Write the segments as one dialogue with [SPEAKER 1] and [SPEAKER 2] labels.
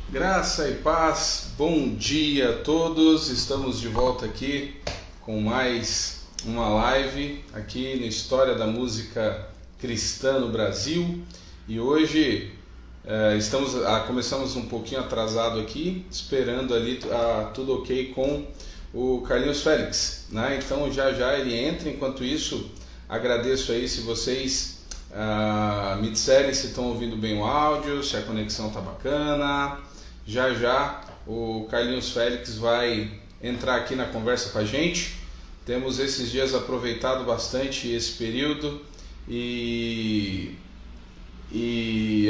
[SPEAKER 1] Graça e paz, bom dia a todos. Estamos de volta aqui com mais uma live aqui na História da Música Cristã no Brasil. E hoje começamos um pouquinho atrasado aqui, esperando ali tudo ok com o Carlinhos Félix, né? Então já ele entra. Enquanto isso, agradeço aí se vocês me disserem se estão ouvindo bem o áudio, se a conexão tá bacana. Já o Carlinhos Félix vai entrar aqui na conversa com a gente. Temos esses dias aproveitado bastante esse período e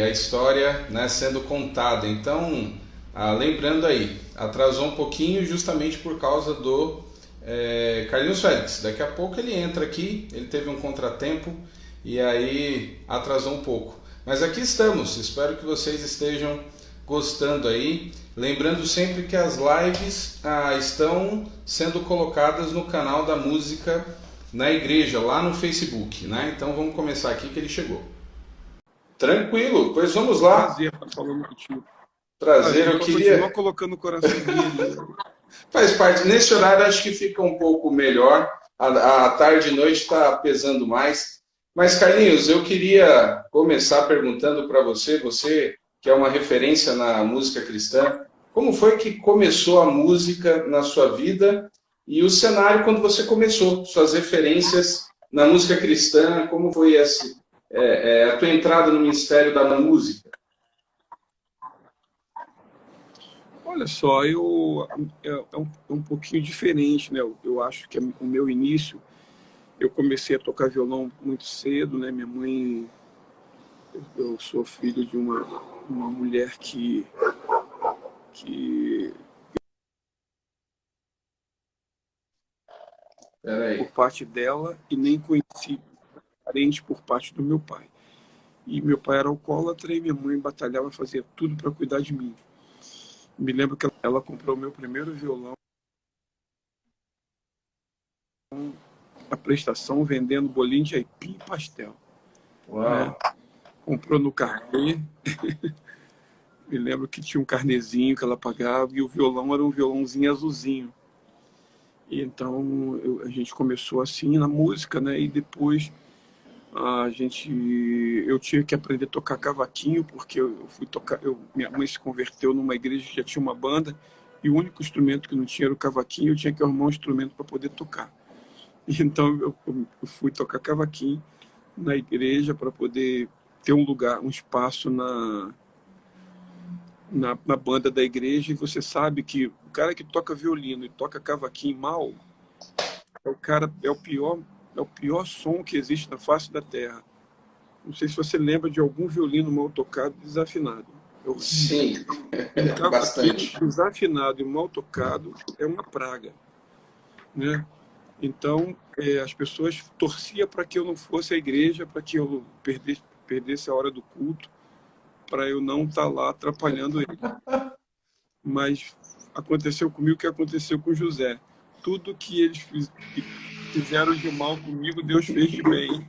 [SPEAKER 1] a história, né, sendo contada. Então, lembrando aí, atrasou um pouquinho justamente por causa do Carlinhos Félix. Daqui a pouco ele entra aqui, ele teve um contratempo e aí atrasou um pouco. Mas aqui estamos, espero que vocês estejam gostando aí. Lembrando sempre que as lives estão sendo colocadas no canal da Música na Igreja, lá no Facebook, né? Então vamos começar aqui que ele chegou. Tranquilo, pois vamos lá.
[SPEAKER 2] Prazer estar falando contigo.
[SPEAKER 1] Prazer, eu queria...
[SPEAKER 2] Continua colocando o coração dele.
[SPEAKER 1] Faz parte. Nesse horário acho que fica um pouco melhor. A tarde e noite está pesando mais. Mas, Carlinhos, eu queria começar perguntando para você que é uma referência na música cristã, como foi que começou a música na sua vida e o cenário quando você começou, suas referências na música cristã, como foi a tua entrada no ministério da música?
[SPEAKER 2] Olha só, é um pouquinho diferente, né? Eu acho que o meu início, eu comecei a tocar violão muito cedo, né? Minha mãe, eu sou filho de uma mulher que por parte dela, e nem conheci parente por parte do meu pai. E meu pai era alcoólatra e minha mãe batalhava, fazia tudo para cuidar de mim. Me lembro que ela comprou o meu primeiro violão, a prestação, vendendo bolinho de aipim e pastel.
[SPEAKER 1] Uau!
[SPEAKER 2] Né? Comprou no carnê. Me lembro que tinha um carnezinho que ela pagava e o violão era um violãozinho azulzinho. E então a gente começou assim na música, né? E depois eu tive que aprender a tocar cavaquinho, porque eu fui tocar, minha mãe se converteu numa igreja que já tinha uma banda e o único instrumento que não tinha era o cavaquinho. Eu tinha que arrumar um instrumento para poder tocar. E então eu fui tocar cavaquinho na igreja para poder ter um lugar, um espaço na banda da igreja. E você sabe que o cara que toca violino e toca cavaquinho mal é o pior som que existe na face da terra. Não sei se você lembra de algum violino mal tocado, desafinado.
[SPEAKER 1] Sim, bastante.
[SPEAKER 2] Desafinado e mal tocado é uma praga, né? Então, as pessoas torciam para que eu não fosse à igreja, para que eu perdesse a hora do culto, para eu não estar lá atrapalhando ele. Mas aconteceu comigo o que aconteceu com José. Tudo que eles fizeram de mal comigo, Deus fez de bem.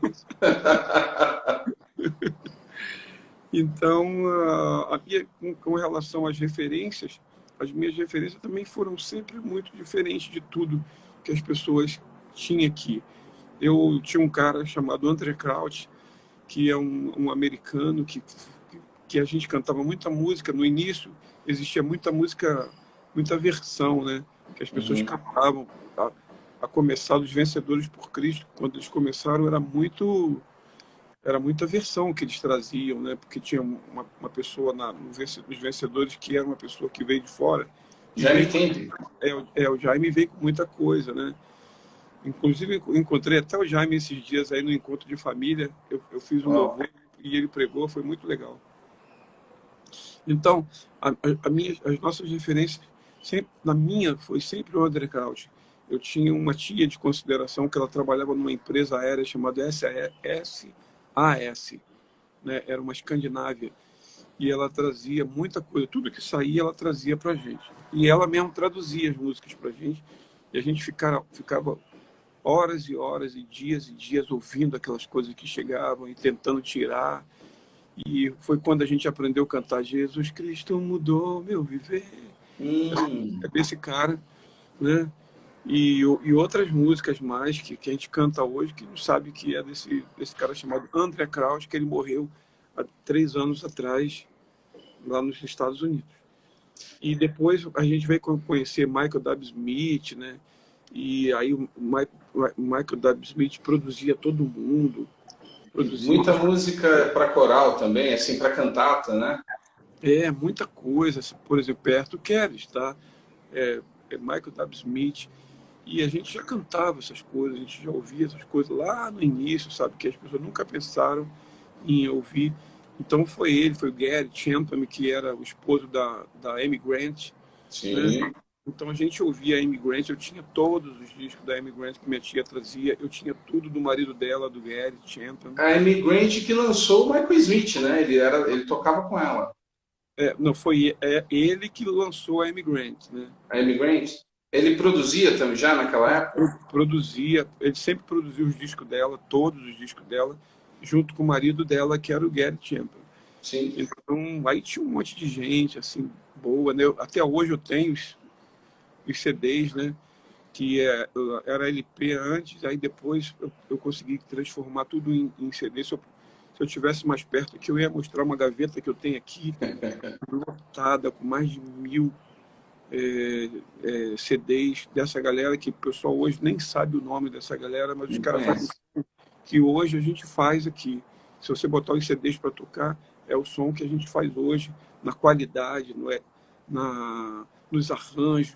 [SPEAKER 2] Então, com relação às referências, as minhas referências também foram sempre muito diferentes de tudo que as pessoas tinham aqui. Eu tinha um cara chamado André Crouch, que é um americano que a gente cantava muita música. No início existia muita música, muita versão, né? Que as pessoas cantavam, a começar dos Vencedores por Cristo. Quando eles começaram era muita versão que eles traziam, né? Porque tinha uma pessoa nos Vencedores que era uma pessoa que veio de fora.
[SPEAKER 1] Jaime Kennedy.
[SPEAKER 2] O Jaime veio com muita coisa, né? Inclusive, encontrei até o Jaime esses dias aí no encontro de família. Eu fiz um louvor e ele pregou, foi muito legal. Então, as nossas referências, foi sempre o André Crouch. Eu tinha uma tia de consideração que ela trabalhava numa empresa aérea chamada SAS, né? Era uma Escandinávia. E ela trazia muita coisa, tudo que saía ela trazia para a gente. E ela mesmo traduzia as músicas para a gente. E a gente ficava horas e horas e dias ouvindo aquelas coisas que chegavam e tentando tirar. E foi quando a gente aprendeu a cantar Jesus Cristo mudou meu viver. É desse cara, né? E outras músicas mais que a gente canta hoje, que não sabe que é desse cara chamado André Kraus, que ele morreu há 3 anos atrás, lá nos Estados Unidos. E depois a gente veio conhecer Michael W. Smith, né? E aí o Michael W. Smith produzia todo mundo. Produzia
[SPEAKER 1] Muita música para coral também, assim, para cantata, né?
[SPEAKER 2] muita coisa. Por exemplo, Perto Queres, tá? Michael W. Smith. E a gente já cantava essas coisas, a gente já ouvia essas coisas lá no início, sabe? Que as pessoas nunca pensaram em ouvir. Então foi o Gary Chapman, que era o esposo da Amy Grant.
[SPEAKER 1] Sim.
[SPEAKER 2] Né? Então a gente ouvia a Amy Grant, eu tinha todos os discos da Amy Grant que minha tia trazia, eu tinha tudo do marido dela, do Gary Chapman.
[SPEAKER 1] A Amy Grant que lançou o Michael Smith, né? Ele tocava com ela.
[SPEAKER 2] Não, foi ele que lançou a Amy Grant, né?
[SPEAKER 1] A Amy Grant? Ele produzia também já naquela época?
[SPEAKER 2] Produzia, ele sempre produziu os discos dela, todos os discos dela, junto com o marido dela, que era o Gary Chapman.
[SPEAKER 1] Sim.
[SPEAKER 2] Então, aí tinha um monte de gente, assim, boa, né? Até hoje eu tenho os CDs, né? Que era LP antes, aí depois eu consegui transformar tudo em CD. Se eu tivesse mais perto aqui, eu ia mostrar uma gaveta que eu tenho aqui, lotada, com mais de 1000 CDs dessa galera, que o pessoal hoje nem sabe o nome dessa galera, mas os caras fazem que hoje a gente faz aqui. Se você botar os CDs para tocar, é o som que a gente faz hoje, na qualidade, nos arranjos,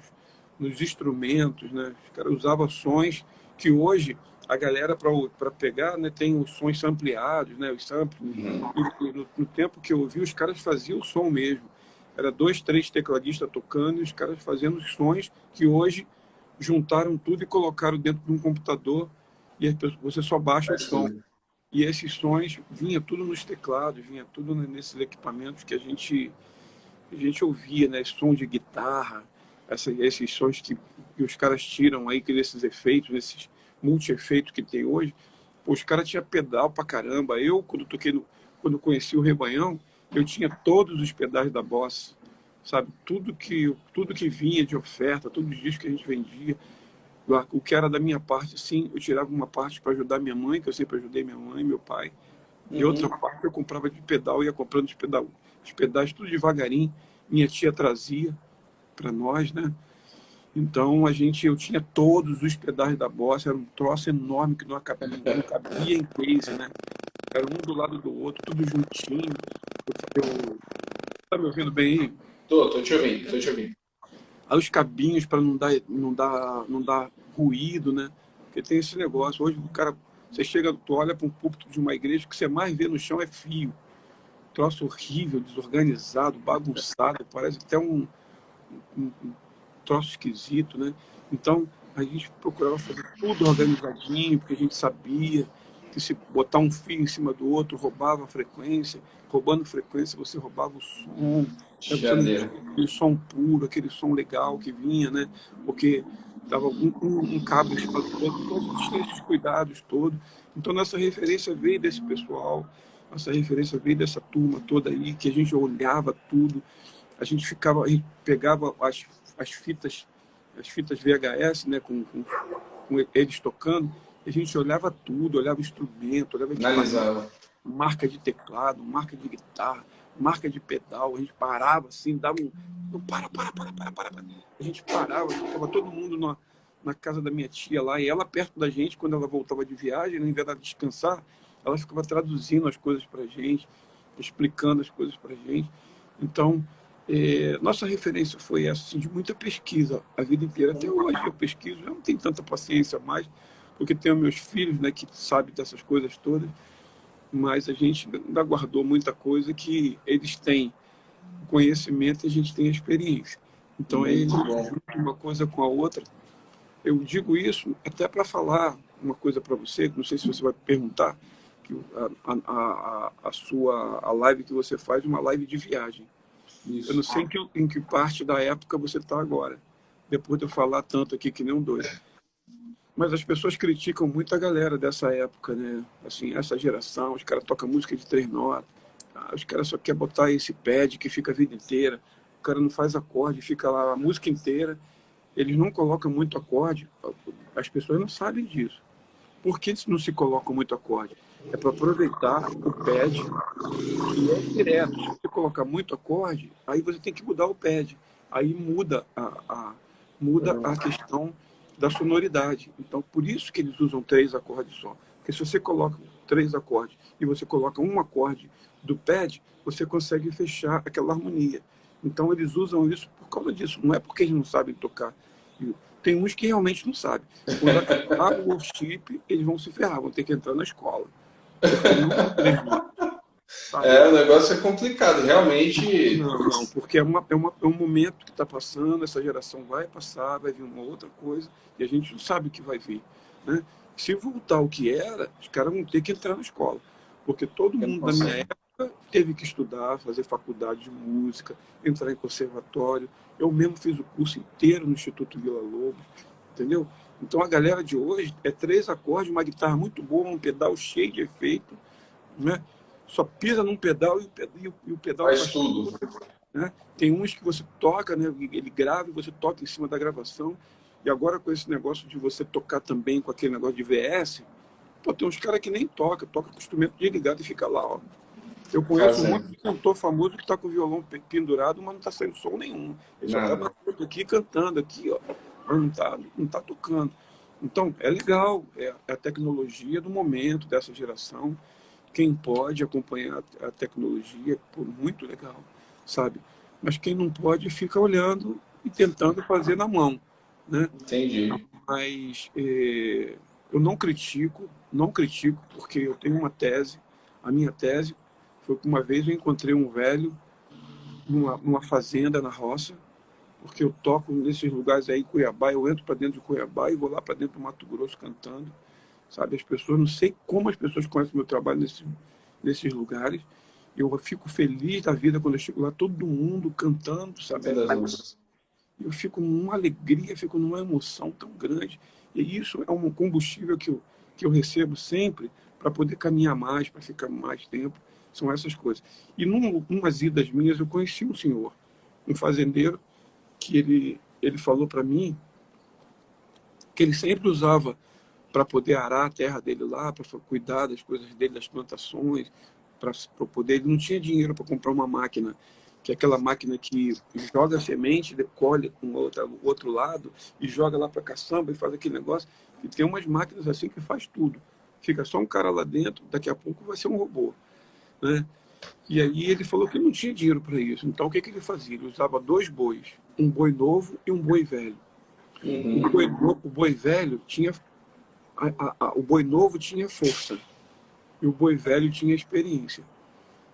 [SPEAKER 2] nos instrumentos, né? Os caras usavam sons que hoje a galera, para pegar, né, tem os sons sampleados, né, os samples. E no tempo que eu ouvi, os caras faziam o som mesmo. Era 2, 3 tecladistas tocando e os caras fazendo os sons que hoje juntaram tudo e colocaram dentro de um computador e você só baixa o som. E esses sons vinha tudo nos teclados, vinha tudo nesses equipamentos que a gente ouvia, né? Som de guitarra, esses sons que os caras tiram aí, que esses efeitos, esses multi-efeitos que tem hoje. Pô, os caras tinham pedal pra caramba. Eu, quando conheci o Rebanhão, eu tinha todos os pedais da Boss, sabe? Tudo que vinha de oferta, todos os discos que a gente vendia. O que era da minha parte, sim, eu tirava uma parte para ajudar minha mãe, que eu sempre ajudei minha mãe e meu pai. E outra parte eu comprava de pedal, ia comprando os pedais tudo devagarinho. Minha tia trazia para nós, né? Então eu tinha todos os pedais da Boss, era um troço enorme que não cabia em case, né? Era um do lado do outro, tudo juntinho. Tá me ouvindo bem aí?
[SPEAKER 1] Tô te ouvindo.
[SPEAKER 2] Aí os cabinhos para não dar ruído, né? Porque tem esse negócio. Hoje você tu olha para um púlpito de uma igreja, o que você mais vê no chão é fio. Troço horrível, desorganizado, bagunçado, parece até um troço esquisito, né? Então a gente procurava fazer tudo organizadinho, porque a gente sabia que se botar um fio em cima do outro, roubava a frequência. Roubando frequência, você roubava o som. Aquele som puro, aquele som legal que vinha, né? Porque dava um cabo em cima do outro. Então, a gente tinha esses cuidados todos. Então, nossa referência veio desse pessoal, nossa referência veio dessa turma toda aí, que a gente olhava tudo. A gente pegava as fitas VHS, né? Com eles tocando, a gente olhava tudo, olhava instrumento, olhava marca de teclado, marca de guitarra, marca de pedal. A gente parava assim, dava um. Não, para. A gente parava, ficava todo mundo na casa da minha tia lá, e ela perto da gente, quando ela voltava de viagem, ao invés de descansar, ela ficava traduzindo as coisas pra gente, explicando as coisas pra gente. Então, nossa referência foi essa, assim, de muita pesquisa a vida inteira. Até hoje eu pesquiso, eu não tenho tanta paciência mais, porque tenho meus filhos, né, que sabem dessas coisas todas, mas a gente ainda guardou muita coisa que eles têm o conhecimento e a gente tem a experiência. Então, eles juntam uma coisa com a outra. Eu digo isso até para falar uma coisa para você, não sei se você vai perguntar, que a live que você faz é uma live de viagem. Isso. Eu não sei em que parte da época você está agora, depois de eu falar tanto aqui que nem um doido. Mas as pessoas criticam muito a galera dessa época, né? Assim, essa geração, os caras tocam música de 3 notas. os caras só querem botar esse pad que fica a vida inteira. O cara não faz acorde, fica lá a música inteira. Eles não colocam muito acorde. As pessoas não sabem disso. Por que não se coloca muito acorde? É para aproveitar o pad e é direto. Se você colocar muito acorde, aí você tem que mudar o pad. Aí muda a questão da sonoridade. Então, por isso que eles usam 3 acordes só. Porque se você coloca 3 acordes e você coloca um acorde do pad, você consegue fechar aquela harmonia. Então, eles usam isso por causa disso. Não é porque eles não sabem tocar. Tem uns que realmente não sabem. Quando acabar o worship, eles vão se ferrar, vão ter que entrar na escola.
[SPEAKER 1] O negócio é complicado, realmente.
[SPEAKER 2] Não, porque é um momento que está passando, essa geração vai passar, vai vir uma outra coisa, e a gente não sabe o que vai vir. Né? Se voltar ao que era, os caras vão ter que entrar na escola. Porque todo mundo da minha época teve que estudar, fazer faculdade de música, entrar em conservatório. Eu mesmo fiz o curso inteiro no Instituto Vila Lobos, entendeu? Então a galera de hoje é 3 acordes, uma guitarra muito boa, um pedal cheio de efeito, né? Só pisa num pedal e o pedal
[SPEAKER 1] faz tudo.
[SPEAKER 2] Né? Tem uns que você toca, né? Ele grava e você toca em cima da gravação. E agora com esse negócio de você tocar também com aquele negócio de VS, pô, tem uns caras que nem toca com o instrumento desligado e fica lá, ó. Eu conheço um monte de cantor famoso que está com o violão pendurado, mas não está saindo som nenhum. Ele só está batendo aqui, cantando aqui, ó, mas não tá tocando. Então, é legal, é a tecnologia do momento, dessa geração. Quem pode acompanhar a tecnologia, pô, muito legal, sabe? Mas quem não pode fica olhando e tentando fazer na mão, né?
[SPEAKER 1] Entendi.
[SPEAKER 2] Mas eu não critico, porque eu tenho uma tese. A minha tese foi que uma vez eu encontrei um velho numa fazenda na roça, porque eu toco nesses lugares aí em Cuiabá, eu entro para dentro de Cuiabá e vou lá para dentro do Mato Grosso cantando, sabe? As pessoas, não sei como as pessoas conhecem o meu trabalho nesses lugares. Eu fico feliz da vida quando eu chego lá, todo mundo cantando, sabe? Eu fico numa alegria, fico numa emoção tão grande. E isso é um combustível que eu recebo sempre para poder caminhar mais, para ficar mais tempo. São essas coisas. E numas idas minhas, eu conheci um senhor, um fazendeiro, que ele falou para mim que ele sempre usava para poder arar a terra dele lá, para cuidar das coisas dele, das plantações, para poder... Ele não tinha dinheiro para comprar uma máquina, que é aquela máquina que joga a semente, colhe com o outro lado e joga lá para a caçamba e faz aquele negócio. E tem umas máquinas assim que faz tudo. Fica só um cara lá dentro, daqui a pouco vai ser um robô, né? E aí ele falou que não tinha dinheiro para isso. Então o que ele fazia? Ele usava 2 bois, um boi novo e um boi velho.
[SPEAKER 1] Uhum.
[SPEAKER 2] O boi velho tinha... o boi novo tinha força e o boi velho tinha experiência.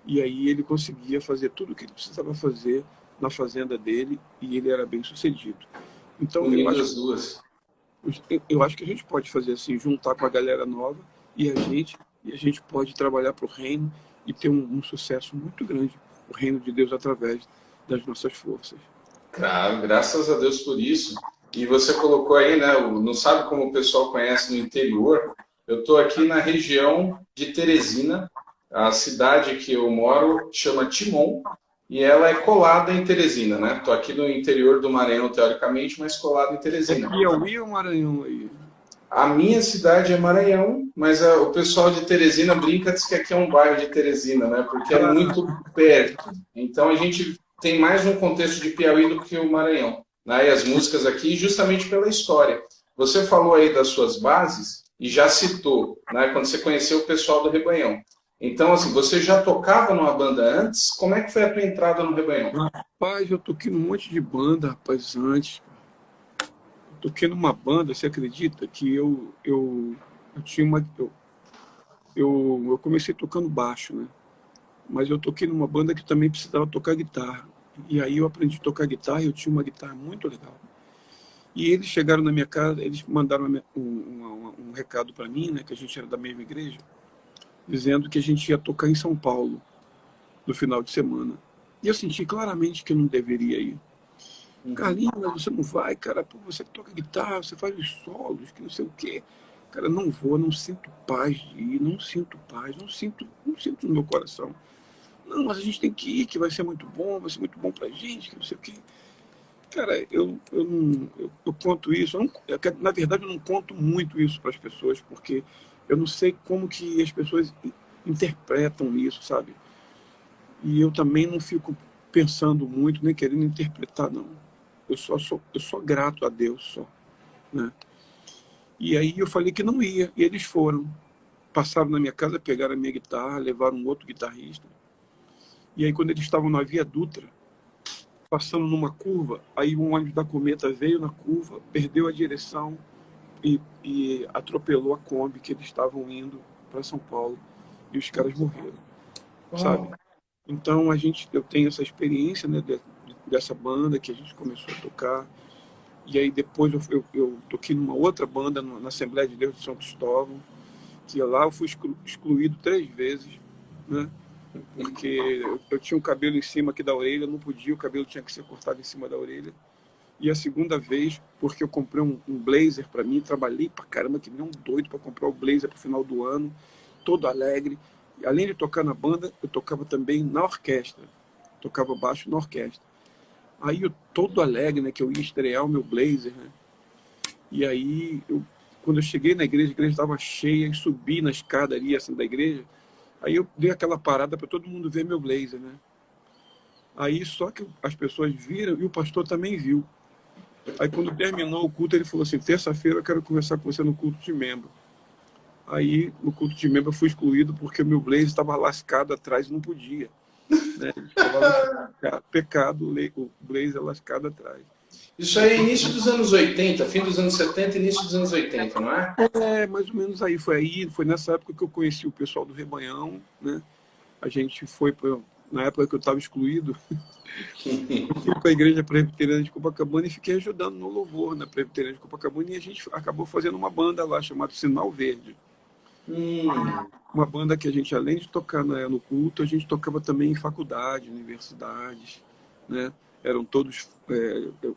[SPEAKER 2] E aí ele conseguia fazer tudo o que ele precisava fazer na fazenda dele e ele era bem sucedido. Então eu acho que a gente pode fazer assim, juntar com a galera nova e a gente pode trabalhar para o reino e ter um sucesso muito grande, o reino de Deus através das nossas forças.
[SPEAKER 1] Claro, graças a Deus por isso. E você colocou aí, né? Não sabe como o pessoal conhece no interior. Eu estou aqui na região de Teresina. A cidade que eu moro chama Timon e ela é colada em Teresina, né? Estou aqui no interior do Maranhão, teoricamente, mas colado em Teresina.
[SPEAKER 2] É Piauí ou Maranhão aí?
[SPEAKER 1] A minha cidade é Maranhão, mas o pessoal de Teresina brinca, diz que aqui é um bairro de Teresina, né? Porque é muito perto. Então a gente tem mais um contexto de Piauí do que o Maranhão, né? E as músicas aqui, justamente pela história. Você falou aí das suas bases e já citou, né? Quando você conheceu o pessoal do Rebanhão. Então, assim, você já tocava numa banda antes? Como é que foi a tua entrada no Rebanhão?
[SPEAKER 2] Rapaz, eu toquei num monte de banda, rapaz, antes. Toquei numa banda, você acredita que eu tinha uma... Eu comecei tocando baixo, né? Mas eu toquei numa banda que também precisava tocar guitarra. E aí eu aprendi a tocar guitarra e eu tinha uma guitarra muito legal. E eles chegaram na minha casa, eles mandaram um recado para mim, né? Que a gente era da mesma igreja, dizendo que a gente ia tocar em São Paulo no final de semana. E eu senti claramente que eu não deveria ir. Carlinhos, mas você não vai, cara, pô, você toca guitarra, você faz os solos, que não sei o quê. Cara, não vou, não sinto paz de ir, não sinto paz, não sinto no meu coração. Não, mas a gente tem que ir, que vai ser muito bom, vai ser muito bom pra gente, que não sei o quê. Cara, eu conto isso, na verdade eu não conto muito isso para as pessoas, porque eu não sei como que as pessoas interpretam isso, sabe? E eu também não fico pensando muito, nem querendo interpretar, não. Eu sou grato a Deus só, né? E aí eu falei que não ia, e eles foram. Passaram na minha casa, pegaram a minha guitarra, levaram um outro guitarrista. E aí quando eles estavam na Via Dutra, passando numa curva, aí um ônibus da Cometa veio na curva, perdeu a direção e atropelou a Kombi que eles estavam indo para São Paulo. E os caras morreram, sabe? Então eu tenho essa experiência, né, dessa banda que a gente começou a tocar. E aí depois eu toquei numa outra banda, na Assembleia de Deus de São Cristóvão, que lá eu fui excluído 3 vezes, né? Porque eu tinha um cabelo em cima aqui da orelha, não podia, o cabelo tinha que ser cortado em cima da orelha. E a segunda vez, porque eu comprei um blazer para mim, trabalhei pra caramba, que nem um doido para comprar o blazer pro final do ano, todo alegre. E além de tocar na banda, eu tocava também na orquestra, tocava baixo na orquestra. Aí eu todo alegre, né, que eu ia estrear o meu blazer, né? E aí, quando eu cheguei na igreja, a igreja estava cheia, e subi na escadaria assim, da igreja. Aí eu dei aquela parada para todo mundo ver meu blazer, né? Aí só que as pessoas viram e o pastor também viu. Aí quando terminou o culto, ele falou assim: terça-feira eu quero conversar com você no culto de membro. Aí no culto de membro eu fui excluído porque o meu blazer estava lascado atrás e não podia, né? Pecado, o blazer lascado atrás.
[SPEAKER 1] Isso aí é início dos anos 80, fim dos anos 70, início dos anos 80, não é?
[SPEAKER 2] É, mais ou menos aí. Foi nessa época que eu conheci o pessoal do Rebanhão, né? A gente foi, na época que eu estava excluído, eu fui para a Igreja Presbiteriana de Copacabana e fiquei ajudando no louvor na Presbiteriana de Copacabana, e a gente acabou fazendo uma banda lá chamada Sinal Verde. Uma banda que a gente, além de tocar no culto, a gente tocava também em faculdade, universidades, né? Eram todos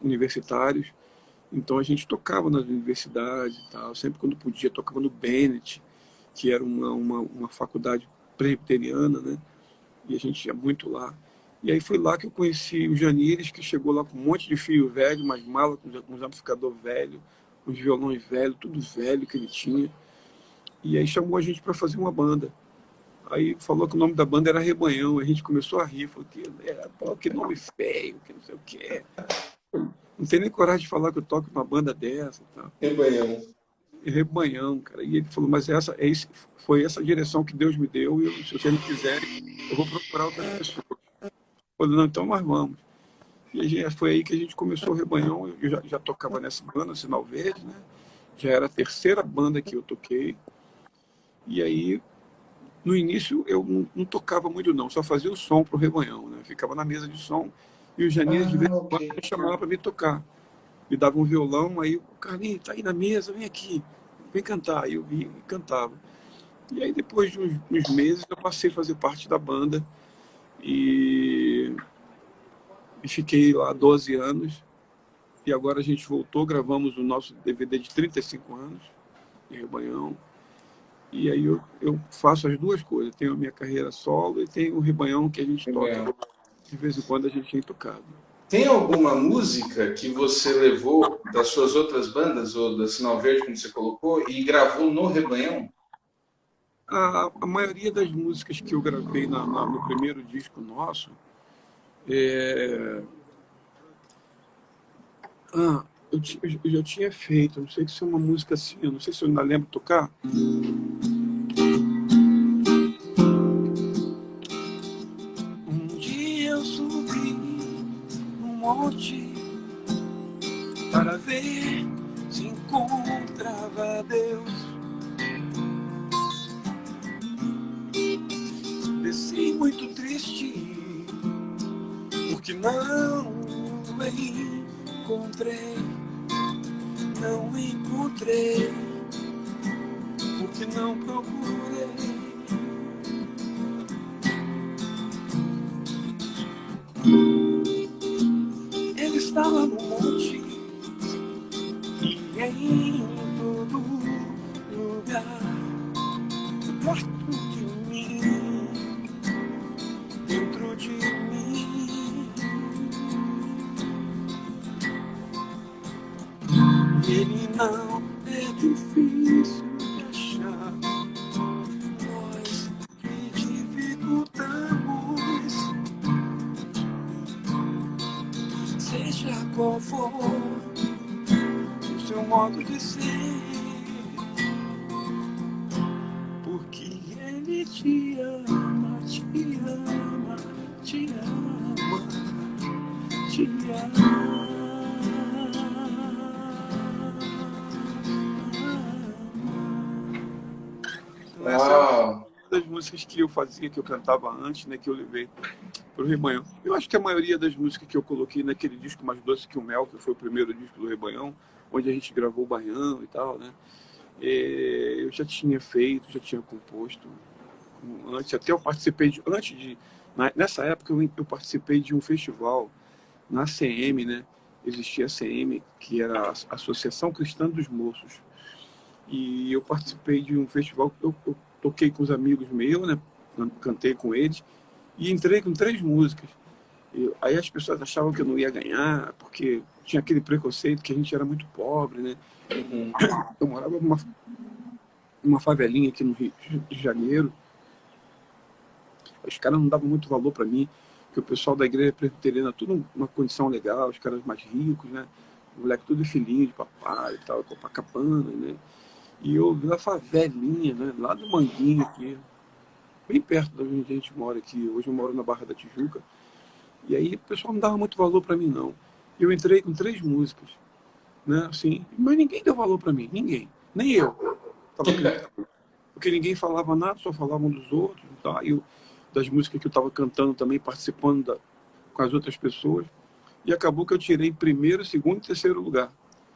[SPEAKER 2] universitários, então a gente tocava nas universidades e tal, sempre quando podia, tocava no Bennett, que era uma faculdade presbiteriana, né? E a gente ia muito lá. E aí foi lá que eu conheci o Janires, que chegou lá com um monte de fio velho, umas malas com uns amplificador velho, uns violões velhos, tudo velho que ele tinha. E aí chamou a gente para fazer uma banda. Aí falou que o nome da banda era Rebanhão. A gente começou a rir, falou que nome feio, que não sei o que. Não tem nem coragem de falar que eu toco numa banda dessa. Tá?
[SPEAKER 1] Rebanhão.
[SPEAKER 2] Rebanhão, cara. E ele falou, mas foi essa direção que Deus me deu, e se vocês não quiserem, eu vou procurar outras pessoas. Eu falei, não, então nós vamos. E foi aí que a gente começou o Rebanhão. Eu já tocava nessa banda, Sinal Verde, né? Já era a terceira banda que eu toquei. E aí, no início, eu não tocava muito, não. Só fazia o som pro Rebanhão, né? Ficava na mesa de som. E o Janir, de vez em quando, me chamava para me tocar. Me dava um violão, aí o Carlinhos, tá aí na mesa, vem aqui, vem cantar. Aí eu vinha e cantava. E aí, depois de uns meses, eu passei a fazer parte da banda. E fiquei lá 12 anos. E agora a gente voltou, gravamos o nosso DVD de 35 anos, em Rebanhão. E aí eu faço as duas coisas. Tenho a minha carreira solo e tenho o Rebanhão que a gente toca. De vez em quando a gente tem tocado.
[SPEAKER 1] Tem alguma música que você levou das suas outras bandas, ou da Sinal Verde, como você colocou, e gravou no Rebanhão?
[SPEAKER 2] A maioria das músicas que eu gravei no primeiro disco nosso, eu já tinha feito, não sei se é uma música assim, eu não sei se eu ainda lembro tocar. Um dia eu subi num monte para ver se encontrava Deus. Desci muito triste, porque não encontrei, porque não procurei. Ele estava no monte e em todo lugar, perto de mim. Eu de mim. Ele não é difícil de achar. Nós que dificultamos, seja qual for o seu modo de ser, porque ele te ama, te ama, te ama, te ama. Então, essa é uma das músicas que eu fazia, que eu cantava antes, né, que eu levei para o Rebanhão. Eu acho que a maioria das músicas que eu coloquei naquele disco Mais Doce que o Mel, que foi o primeiro disco do Rebanhão, onde a gente gravou o Baião e tal, né? Eu já tinha feito, já tinha composto antes, até eu participei de, nessa época eu participei de um festival na ACM, né? Existia a ACM, que era a Associação Cristã dos Moços, e eu participei de um festival, eu toquei com os amigos meus, né? Cantei com eles e entrei com 3 músicas. Aí as pessoas achavam que eu não ia ganhar, porque tinha aquele preconceito que a gente era muito pobre, né?
[SPEAKER 1] Uhum.
[SPEAKER 2] Eu morava numa favelinha aqui no Rio de Janeiro. Os caras não davam muito valor para mim, porque o pessoal da igreja presbiteriana, tudo uma condição legal, os caras mais ricos, né? O moleque tudo filhinho de papai e tal, Copacabana, né? E eu na favelinha, né? Lá do Manguinho aqui, bem perto da onde a gente mora aqui. Hoje eu moro na Barra da Tijuca. E aí o pessoal não dava muito valor para mim, não. Eu entrei com 3 músicas, né? Assim, mas ninguém deu valor para mim, ninguém. Nem eu. Tava acreditando. Porque ninguém falava nada, só falavam dos outros. Tá? E das músicas que eu estava cantando também, participando com as outras pessoas. E acabou que eu tirei primeiro, segundo e terceiro lugar.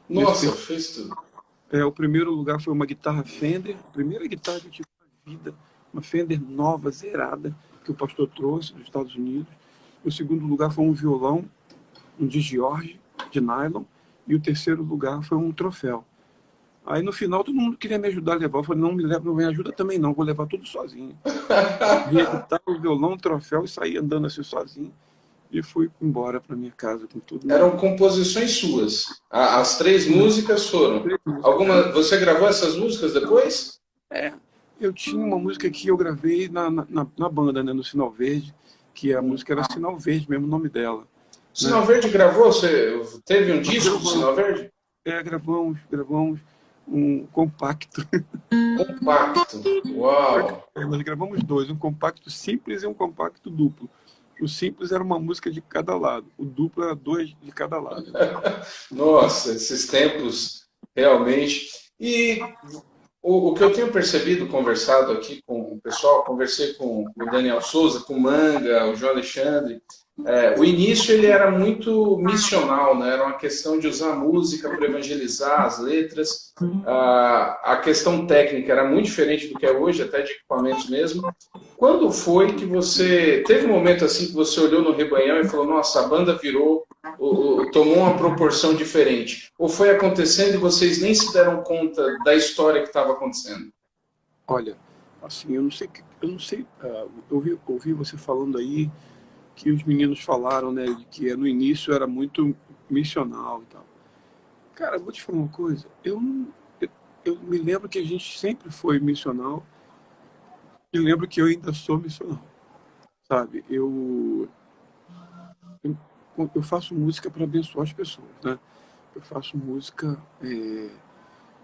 [SPEAKER 1] Nossa, fez tudo.
[SPEAKER 2] O primeiro lugar foi uma guitarra Fender, a primeira guitarra que eu tive na vida, uma Fender nova, zerada, que o pastor trouxe dos Estados Unidos. O segundo lugar foi um violão, um de George, de nylon, e o terceiro lugar foi um troféu. Aí no final todo mundo queria me ajudar a levar, eu falei, não me ajuda também não, vou levar tudo sozinho. Vi a guitarra, o violão, o troféu e saí andando assim sozinho. E fui embora para minha casa com tudo.
[SPEAKER 1] Eram composições suas. As 3 músicas foram. Você gravou essas músicas depois?
[SPEAKER 2] Eu tinha uma música que eu gravei na banda, né, no Sinal Verde, que a música era Sinal Verde, mesmo o nome dela.
[SPEAKER 1] Sinal, né? Verde gravou? Você teve um disco do Sinal Verde?
[SPEAKER 2] Gravamos um compacto.
[SPEAKER 1] Compacto? Uau!
[SPEAKER 2] Nós gravamos 2, um compacto simples e um compacto duplo. O simples era uma música de cada lado, o duplo era 2 de cada lado.
[SPEAKER 1] Nossa, esses tempos, realmente. E o que eu tenho percebido, conversado aqui com o pessoal, conversei com o Daniel Souza, com o Manga, o João Alexandre. O início ele era muito missional, né? Era uma questão de usar a música para evangelizar, as letras. A questão técnica era muito diferente do que é hoje, até de equipamentos mesmo. Quando foi que você... Teve um momento assim que você olhou no Rebanhão e falou, nossa, a banda virou, tomou uma proporção diferente? Ou foi acontecendo e vocês nem se deram conta da história que estava acontecendo?
[SPEAKER 2] Olha, assim, eu não sei, eu ouvi você falando aí que os meninos falaram, né, de que no início era muito missional e tal. Cara, vou te falar uma coisa, eu me lembro que a gente sempre foi missional e lembro que eu ainda sou missional, sabe? Eu faço música para abençoar as pessoas, né? Eu faço música...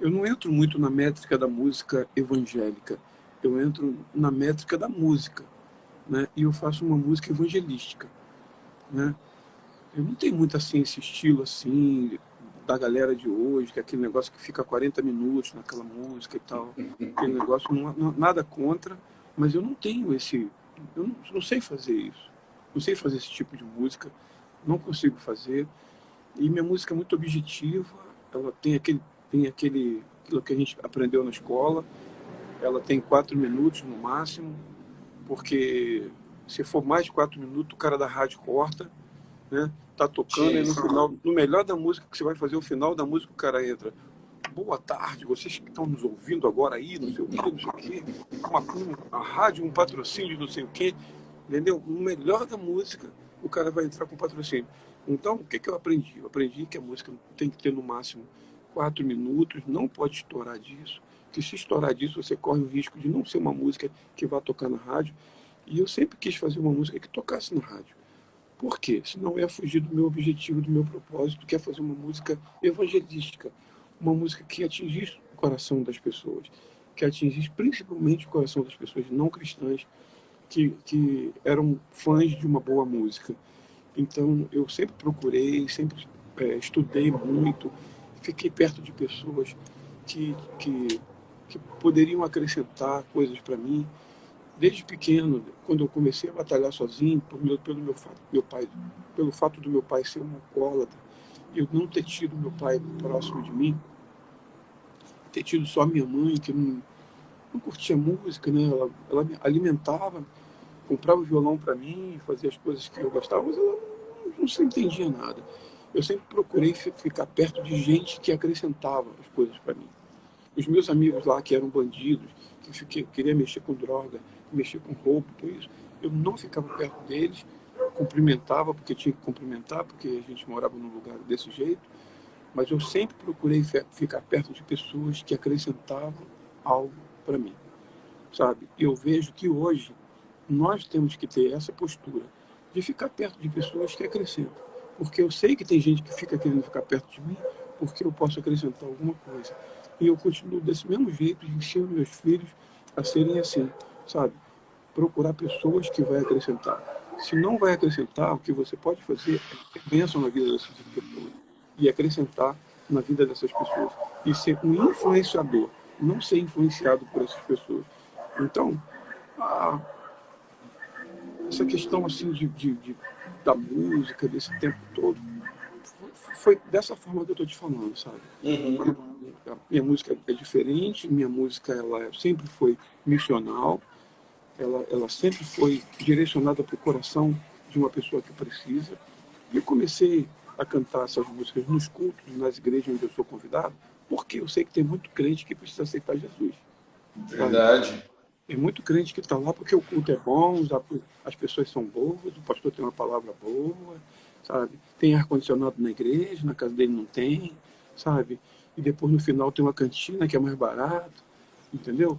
[SPEAKER 2] Eu não entro muito na métrica da música evangélica, eu entro na métrica da música, né? E eu faço uma música evangelística, né? Eu não tenho muito assim esse estilo assim da galera de hoje, que é aquele negócio que fica 40 minutos naquela música e tal. Aquele negócio, nada contra, mas eu não tenho esse... Eu não sei fazer isso. Não sei fazer esse tipo de música, não consigo fazer. E minha música é muito objetiva, ela tem aquilo que a gente aprendeu na escola, ela tem 4 minutos no máximo, porque se for mais de 4 minutos, o cara da rádio corta, né? Tá tocando e no final, no melhor da música que você vai fazer, o final da música, o cara entra. Boa tarde, vocês que estão nos ouvindo agora aí, não sei o quê, não sei o quê. A rádio, um patrocínio, não sei o quê. entendeu? No melhor da música, o cara vai entrar com patrocínio. Então, o que, que eu aprendi? Eu aprendi que a música tem que ter no máximo 4 minutos, não pode estourar disso, que se estourar disso, você corre o risco de não ser uma música que vai tocar na rádio. E eu sempre quis fazer uma música que tocasse na rádio. Por quê? Senão eu ia fugir do meu objetivo, do meu propósito, que é fazer uma música evangelística, uma música que atingisse o coração das pessoas, que atingisse principalmente o coração das pessoas não cristãs, que eram fãs de uma boa música. Então, eu sempre procurei, sempre estudei muito, fiquei perto de pessoas que poderiam acrescentar coisas para mim. Desde pequeno, quando eu comecei a batalhar sozinho, pelo fato do meu pai ser um alcoólatra, e eu não ter tido meu pai próximo de mim, ter tido só minha mãe, que não curtia música, né? Ela me alimentava, comprava o violão para mim, fazia as coisas que eu gostava, mas ela não se entendia nada. Eu sempre procurei ficar perto de gente que acrescentava as coisas para mim. Os meus amigos lá que eram bandidos, que queriam mexer com droga, mexer com roubo, tudo isso, eu não ficava perto deles, cumprimentava porque tinha que cumprimentar, porque a gente morava num lugar desse jeito, mas eu sempre procurei ficar perto de pessoas que acrescentavam algo para mim, sabe? Eu vejo que hoje nós temos que ter essa postura de ficar perto de pessoas que acrescentam, porque eu sei que tem gente que fica querendo ficar perto de mim porque eu posso acrescentar alguma coisa. E eu continuo desse mesmo jeito, ensino meus filhos a serem assim, sabe? Procurar pessoas que vai acrescentar. Se não vai acrescentar, o que você pode fazer é ter bênção na vida dessas pessoas e acrescentar na vida dessas pessoas. E ser um influenciador, não ser influenciado por essas pessoas. Então, essa questão assim da música, desse tempo todo, foi dessa forma que eu estou te falando, sabe?
[SPEAKER 1] Uhum.
[SPEAKER 2] A minha música é diferente, minha música ela sempre foi missional, ela sempre foi direcionada para o coração de uma pessoa que precisa. E eu comecei a cantar essas músicas nos cultos, nas igrejas onde eu sou convidado, porque eu sei que tem muito crente que precisa aceitar Jesus.
[SPEAKER 1] Verdade.
[SPEAKER 2] Tem muito crente que está lá porque o culto é bom, as pessoas são boas, o pastor tem uma palavra boa, sabe? Tem ar-condicionado na igreja, na casa dele não tem, sabe? E depois no final tem uma cantina que é mais barato, entendeu?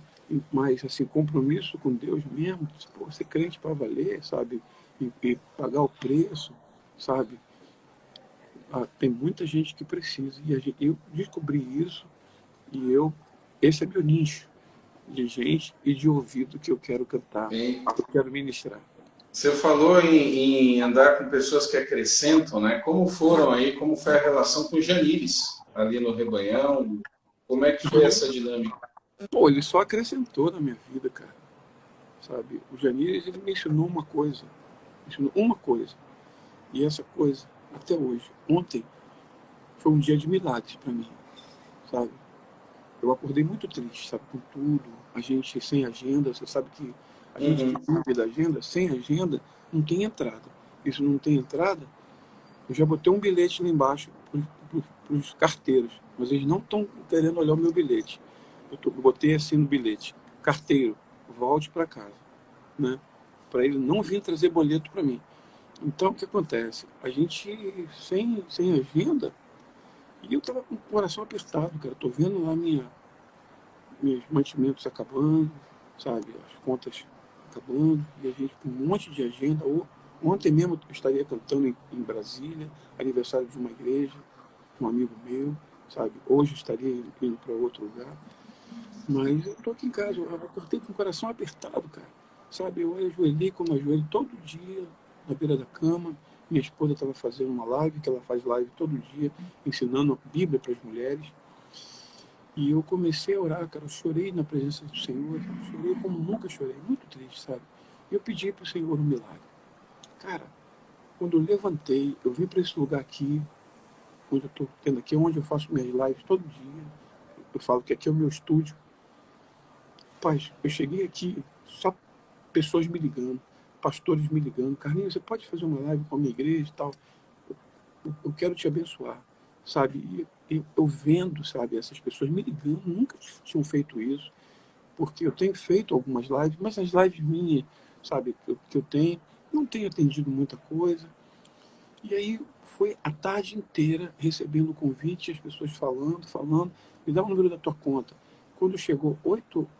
[SPEAKER 2] Mas, assim, compromisso com Deus mesmo, pô, ser crente para valer, sabe? E pagar o preço, sabe? Tem muita gente que precisa. E eu descobri isso e esse é meu nicho de gente e de ouvido que eu quero cantar,
[SPEAKER 1] Bem,
[SPEAKER 2] que eu quero ministrar.
[SPEAKER 1] você falou em andar com pessoas que acrescentam, né? Como foram aí, como foi a relação com o Janires, ali no Rebanhão? Como é que foi essa dinâmica?
[SPEAKER 2] Pô, ele só acrescentou na minha vida, cara, sabe? O Janires, ele me ensinou uma coisa, e essa coisa, até hoje, ontem, foi um dia de milagres para mim, sabe? Eu acordei muito triste, sabe, com tudo, a gente sem agenda, você sabe que a gente que vive da agenda, sem agenda, não tem entrada. Isso não tem entrada, eu já botei um bilhete lá embaixo para os carteiros, mas eles não estão querendo olhar o meu bilhete. Eu botei assim no bilhete, carteiro, volte para casa, né? Para ele não vir trazer boleto para mim. Então, o que acontece? A gente, sem agenda, e eu estava com o coração apertado, cara. Estou vendo lá meus mantimentos acabando, sabe? As contas acabando, e a gente com um monte de agenda. Ontem mesmo eu estaria cantando em Brasília, aniversário de uma igreja, um amigo meu, sabe? Hoje eu estaria indo para outro lugar. Mas eu estou aqui em casa, eu acordei com o coração apertado, cara. Sabe? Eu ajoelhei como ajoelho todo dia na beira da cama. Minha esposa estava fazendo uma live, que ela faz live todo dia, ensinando a Bíblia para as mulheres. E eu comecei a orar, cara. Eu chorei na presença do Senhor. Eu chorei como nunca chorei, muito triste, sabe? E eu pedi para o Senhor um milagre. Cara, quando eu levantei, eu vim para esse lugar aqui, onde eu estou tendo aqui, onde eu faço minhas lives todo dia. Eu falo que aqui é o meu estúdio. Rapaz, eu cheguei aqui, só pessoas me ligando, pastores me ligando. Carlinhos, você pode fazer uma live com a minha igreja e tal? Eu quero te abençoar, sabe? E eu vendo, sabe, essas pessoas me ligando, nunca tinham feito isso, porque eu tenho feito algumas lives, mas as lives minhas sabe, que eu tenho. Não tenho atendido muita coisa. E aí foi a tarde inteira recebendo convite, as pessoas falando, me dá o número da tua conta. Quando chegou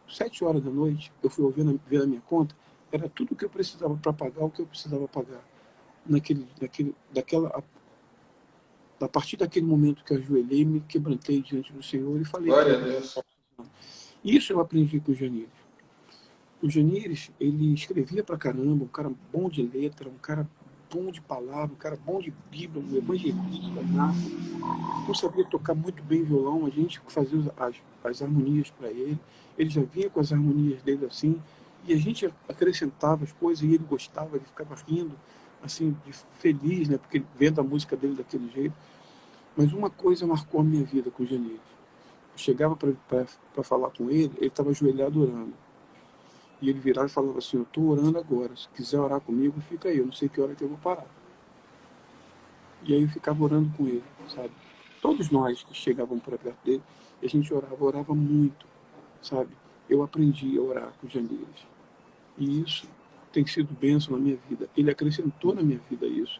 [SPEAKER 2] 7 horas da noite, eu fui ver a minha conta, era tudo o que eu precisava para pagar, o que eu precisava pagar. A partir daquele momento que eu ajoelhei, me quebrantei diante do Senhor e falei para
[SPEAKER 1] Glória a
[SPEAKER 2] ele.
[SPEAKER 1] Deus.
[SPEAKER 2] Isso eu aprendi com o Janires. O Janires, ele escrevia pra caramba, um cara bom de letra, um cara bom de palavra, um cara bom de Bíblia, um evangelista nato. Eu sabia tocar muito bem violão, a gente fazia as harmonias para ele. Ele já vinha com as harmonias dele assim, e a gente acrescentava as coisas e ele gostava, ele ficava rindo, assim, feliz, né? Porque vendo a música dele daquele jeito. Mas uma coisa marcou a minha vida com o Janires. Eu chegava para falar com ele estava ajoelhado orando. E ele virava e falava assim, eu estou orando agora, se quiser orar comigo, fica aí, eu não sei que hora que eu vou parar. E aí eu ficava orando com ele, sabe? Todos nós que chegávamos para perto dele, a gente orava muito, sabe? Eu aprendi a orar com o Janires. E isso tem sido bênção na minha vida. Ele acrescentou na minha vida isso.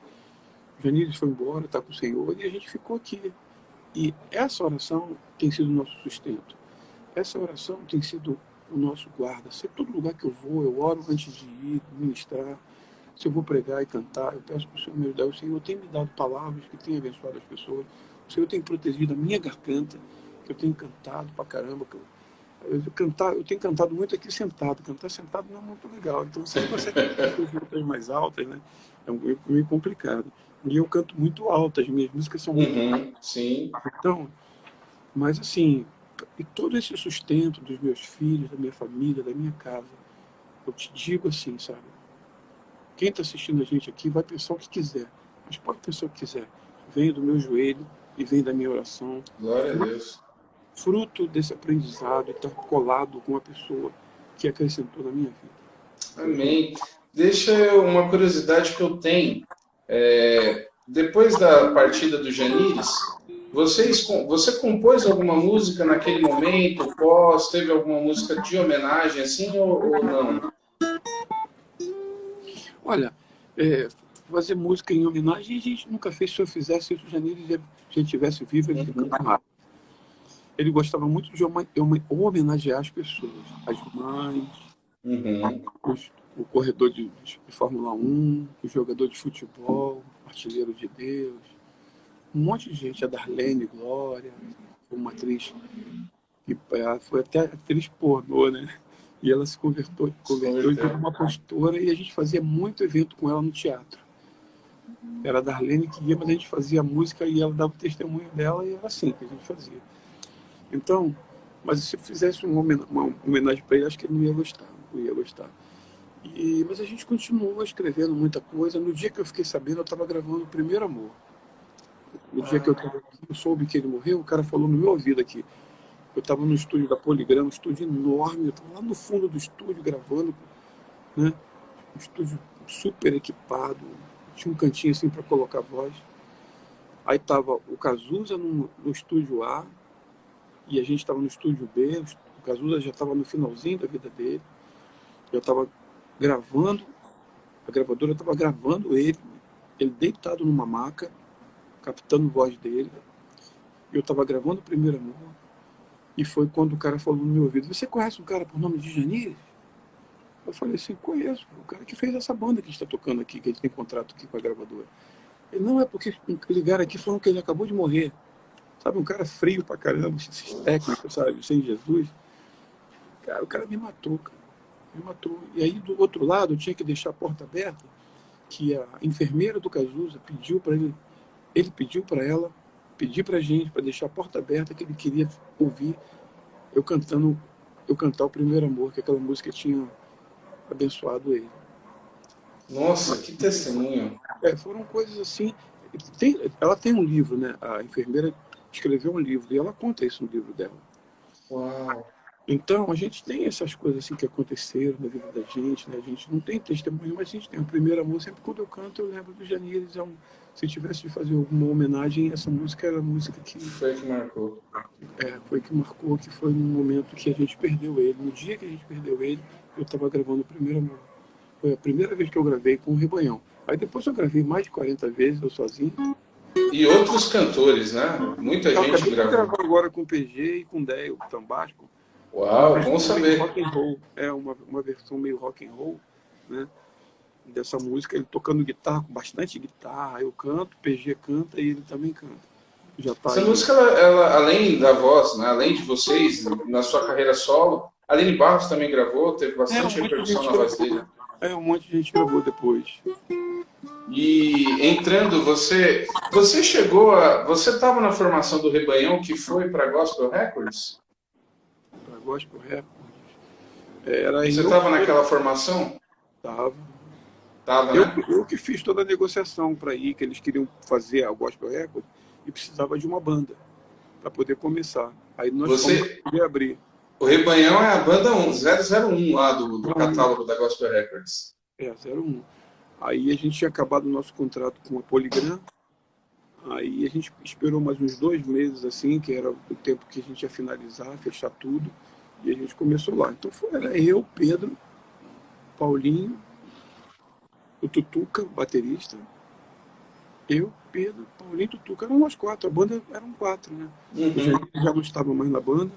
[SPEAKER 2] O Janires foi embora, está com o Senhor, e a gente ficou aqui. E essa oração tem sido o nosso sustento. Essa oração tem sido o nosso guarda. Se todo lugar que eu vou, eu oro antes de ir, ministrar. Se eu vou pregar e cantar, eu peço para o Senhor me ajudar. O Senhor tem me dado palavras que têm abençoado as pessoas. O Senhor tem protegido a minha garganta, que eu tenho cantado pra caramba. Eu tenho cantado muito aqui sentado. Cantar sentado não é muito legal. Então você consegue cantar com as notas mais altas, né? É meio complicado. E eu canto muito alto, as minhas músicas são muito altas.
[SPEAKER 1] Sim.
[SPEAKER 2] Então, mas assim, e todo esse sustento dos meus filhos, da minha família, da minha casa, eu te digo assim, sabe? Quem está assistindo a gente aqui vai pensar o que quiser, mas pode pensar o que quiser. Vem do meu joelho e vem da minha oração.
[SPEAKER 1] Glória a Deus.
[SPEAKER 2] Fruto desse aprendizado e estar colado com uma pessoa que acrescentou na minha vida.
[SPEAKER 1] Amém. Deixa uma curiosidade que eu tenho. Depois da partida do Janires, você compôs alguma música naquele momento, teve alguma música de homenagem assim ou não?
[SPEAKER 2] Olha, fazer música em homenagem a gente nunca fez. Se eu fizesse isso, o Janires já estivesse vivo, ele cantava. Ele gostava muito de homenagear as pessoas, as mães, o corredor de Fórmula 1, o jogador de futebol, o artilheiro de Deus, um monte de gente, a Darlene Glória, uma atriz que foi até atriz pornô, né? E ela se converteu e virou uma pastora, e a gente fazia muito evento com ela no teatro. Era a Darlene que ia, mas a gente fazia música e ela dava o testemunho dela, e era assim que a gente fazia. Então, mas se eu fizesse uma homenagem para ele, acho que ele não ia gostar. Mas a gente continuou escrevendo muita coisa. No dia que eu fiquei sabendo, eu estava gravando o Primeiro Amor. No dia que eu soube que ele morreu, o cara falou no meu ouvido aqui. Eu estava no estúdio da Poligrama, um estúdio enorme, eu estava lá no fundo do estúdio gravando, né? Um estúdio super equipado, tinha um cantinho assim para colocar voz. Aí estava o Cazuza no estúdio A, e a gente estava no estúdio B, o Cazuza já estava no finalzinho da vida dele. Eu estava gravando, a gravadora estava gravando ele deitado numa maca, captando a voz dele. Eu estava gravando o Primeiro Amor, e foi quando o cara falou no meu ouvido, você conhece um cara por nome de Janires? Eu falei assim, conheço, o cara que fez essa banda que a gente está tocando aqui, que a gente tem contrato aqui com a gravadora. Ele, não, é porque ligaram aqui falando que ele acabou de morrer. Sabe, um cara frio pra caramba, esses técnicos, sabe, sem Jesus. Cara, o cara me matou, cara. Me matou. E aí, do outro lado, eu tinha que deixar a porta aberta, que a enfermeira do Cazuza pediu para ele pediu para ela, pedir pra gente, para deixar a porta aberta, que ele queria ouvir eu cantar o Primeiro Amor, que aquela música tinha abençoado ele.
[SPEAKER 1] Nossa, que testemunho.
[SPEAKER 2] Foram coisas assim. Ela tem um livro, né? A enfermeira escreveu um livro e ela conta isso no livro dela.
[SPEAKER 1] Uau.
[SPEAKER 2] Então, a gente tem essas coisas assim que aconteceram na vida da gente, né? A gente não tem testemunho, mas a gente tem o Primeiro Amor. Sempre quando eu canto, eu lembro do Janires. Se tivesse de fazer alguma homenagem, essa música era a música que...
[SPEAKER 1] Foi que marcou.
[SPEAKER 2] Foi que marcou, que foi no momento que a gente perdeu ele. No dia que a gente perdeu ele, eu estava gravando o Primeiro Amor. Foi a primeira vez que eu gravei com o Rebanhão. Aí depois eu gravei mais de 40 vezes, eu sozinho.
[SPEAKER 1] E outros cantores, né? Muita
[SPEAKER 2] Eu
[SPEAKER 1] gente
[SPEAKER 2] acabei de
[SPEAKER 1] gravou.
[SPEAKER 2] gravar agora com o PG e com o Déio Tambasco, uma
[SPEAKER 1] Uau, bom
[SPEAKER 2] versão meio
[SPEAKER 1] saber.
[SPEAKER 2] rock and roll. É uma versão meio rock and roll, né? Dessa música, ele tocando guitarra, com bastante guitarra. Eu canto, o PG canta e ele também canta. Já tá
[SPEAKER 1] Essa
[SPEAKER 2] aí.
[SPEAKER 1] música, além da voz, né? Além de vocês, na sua carreira solo, Aline Barros também gravou, teve
[SPEAKER 2] É, um
[SPEAKER 1] bastante
[SPEAKER 2] monte de
[SPEAKER 1] repercussão
[SPEAKER 2] gente
[SPEAKER 1] na voz
[SPEAKER 2] gravou.
[SPEAKER 1] dele.
[SPEAKER 2] É, um monte de gente gravou depois.
[SPEAKER 1] E entrando, você chegou a. Você estava na formação do Rebanhão que foi para Gospel Records?
[SPEAKER 2] Pra Gospel Records. Era
[SPEAKER 1] Você
[SPEAKER 2] eu
[SPEAKER 1] estava
[SPEAKER 2] que
[SPEAKER 1] naquela formação?
[SPEAKER 2] tava.
[SPEAKER 1] Tava,
[SPEAKER 2] Eu,
[SPEAKER 1] né?
[SPEAKER 2] eu que fiz toda a negociação para ir, que eles queriam fazer a Gospel Records e precisava de uma banda para poder começar. Aí nós fomos
[SPEAKER 1] Você,
[SPEAKER 2] poder abrir.
[SPEAKER 1] o Rebanhão é a banda 001 lá do
[SPEAKER 2] Não,
[SPEAKER 1] catálogo da Gospel Records.
[SPEAKER 2] 01. Aí a gente tinha acabado o nosso contrato com a Polygram. Aí a gente esperou mais uns 2 meses, assim, que era o tempo que a gente ia finalizar, fechar tudo. E a gente começou lá. Então era eu, Pedro, Paulinho, o Tutuca, baterista. Eu, Pedro, Paulinho e Tutuca. Eram nós 4. A banda eram 4, né? O
[SPEAKER 1] Uhum.
[SPEAKER 2] Janine já não estava mais na banda.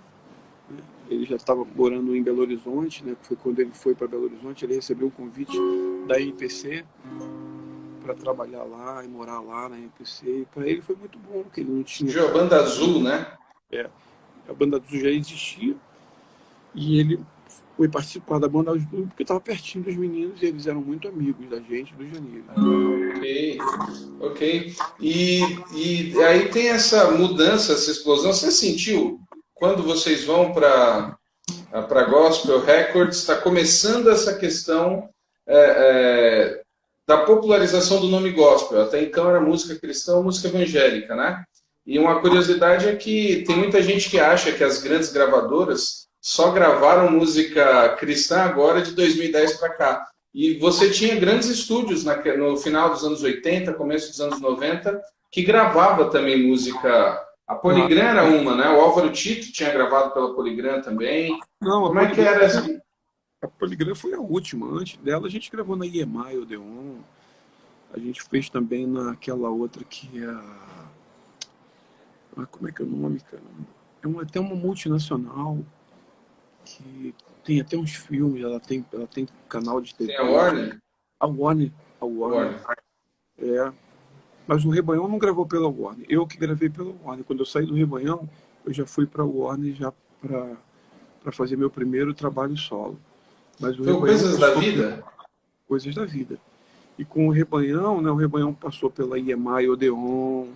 [SPEAKER 2] Né? Ele já estava morando em Belo Horizonte, né? Foi quando ele foi para Belo Horizonte, ele recebeu um convite da MPC para trabalhar lá e morar lá na MPC. E para ele foi muito bom, porque ele não tinha
[SPEAKER 1] Surgiu a
[SPEAKER 2] casa.
[SPEAKER 1] banda Azul, né?
[SPEAKER 2] É, a banda Azul já existia e ele foi participar da banda Azul porque estava pertinho dos meninos e eles eram muito amigos da gente, do Janeiro.
[SPEAKER 1] Ok, ok. E aí tem essa mudança, essa explosão. Você sentiu quando vocês vão para Gospel Records, está começando essa questão é, da popularização do nome gospel. Até então era música cristã, música evangélica, né? E uma curiosidade é que tem muita gente que acha que as grandes gravadoras só gravaram música cristã agora de 2010 para cá. E você tinha grandes estúdios no final dos anos 80, começo dos anos 90, que gravava também música. A
[SPEAKER 2] Ah,
[SPEAKER 1] Polygram era uma, né? O Álvaro Tito tinha gravado pela Polygram também.
[SPEAKER 2] não,
[SPEAKER 1] Como é que era essa?
[SPEAKER 2] A Polygram foi a última. Antes dela a gente gravou na EMI, Odeon. A gente fez também naquela outra que é a... como é que é o nome, cara? Até uma multinacional que tem até uns filmes, ela tem canal de
[SPEAKER 1] Tem a
[SPEAKER 2] TV.
[SPEAKER 1] Warner?
[SPEAKER 2] A Warner. A Warner.
[SPEAKER 1] Warner.
[SPEAKER 2] É. Mas o Rebanhão não gravou pela Warner. Eu que gravei pela Warner. Quando eu saí do Rebanhão, eu já fui para a Warner já para fazer meu primeiro trabalho solo. Mas o
[SPEAKER 1] Foi o
[SPEAKER 2] Rebanhão
[SPEAKER 1] Coisas da
[SPEAKER 2] passou por
[SPEAKER 1] Vida?
[SPEAKER 2] coisas da vida. E com o Rebanhão, né, o Rebanhão passou pela EMI Odeon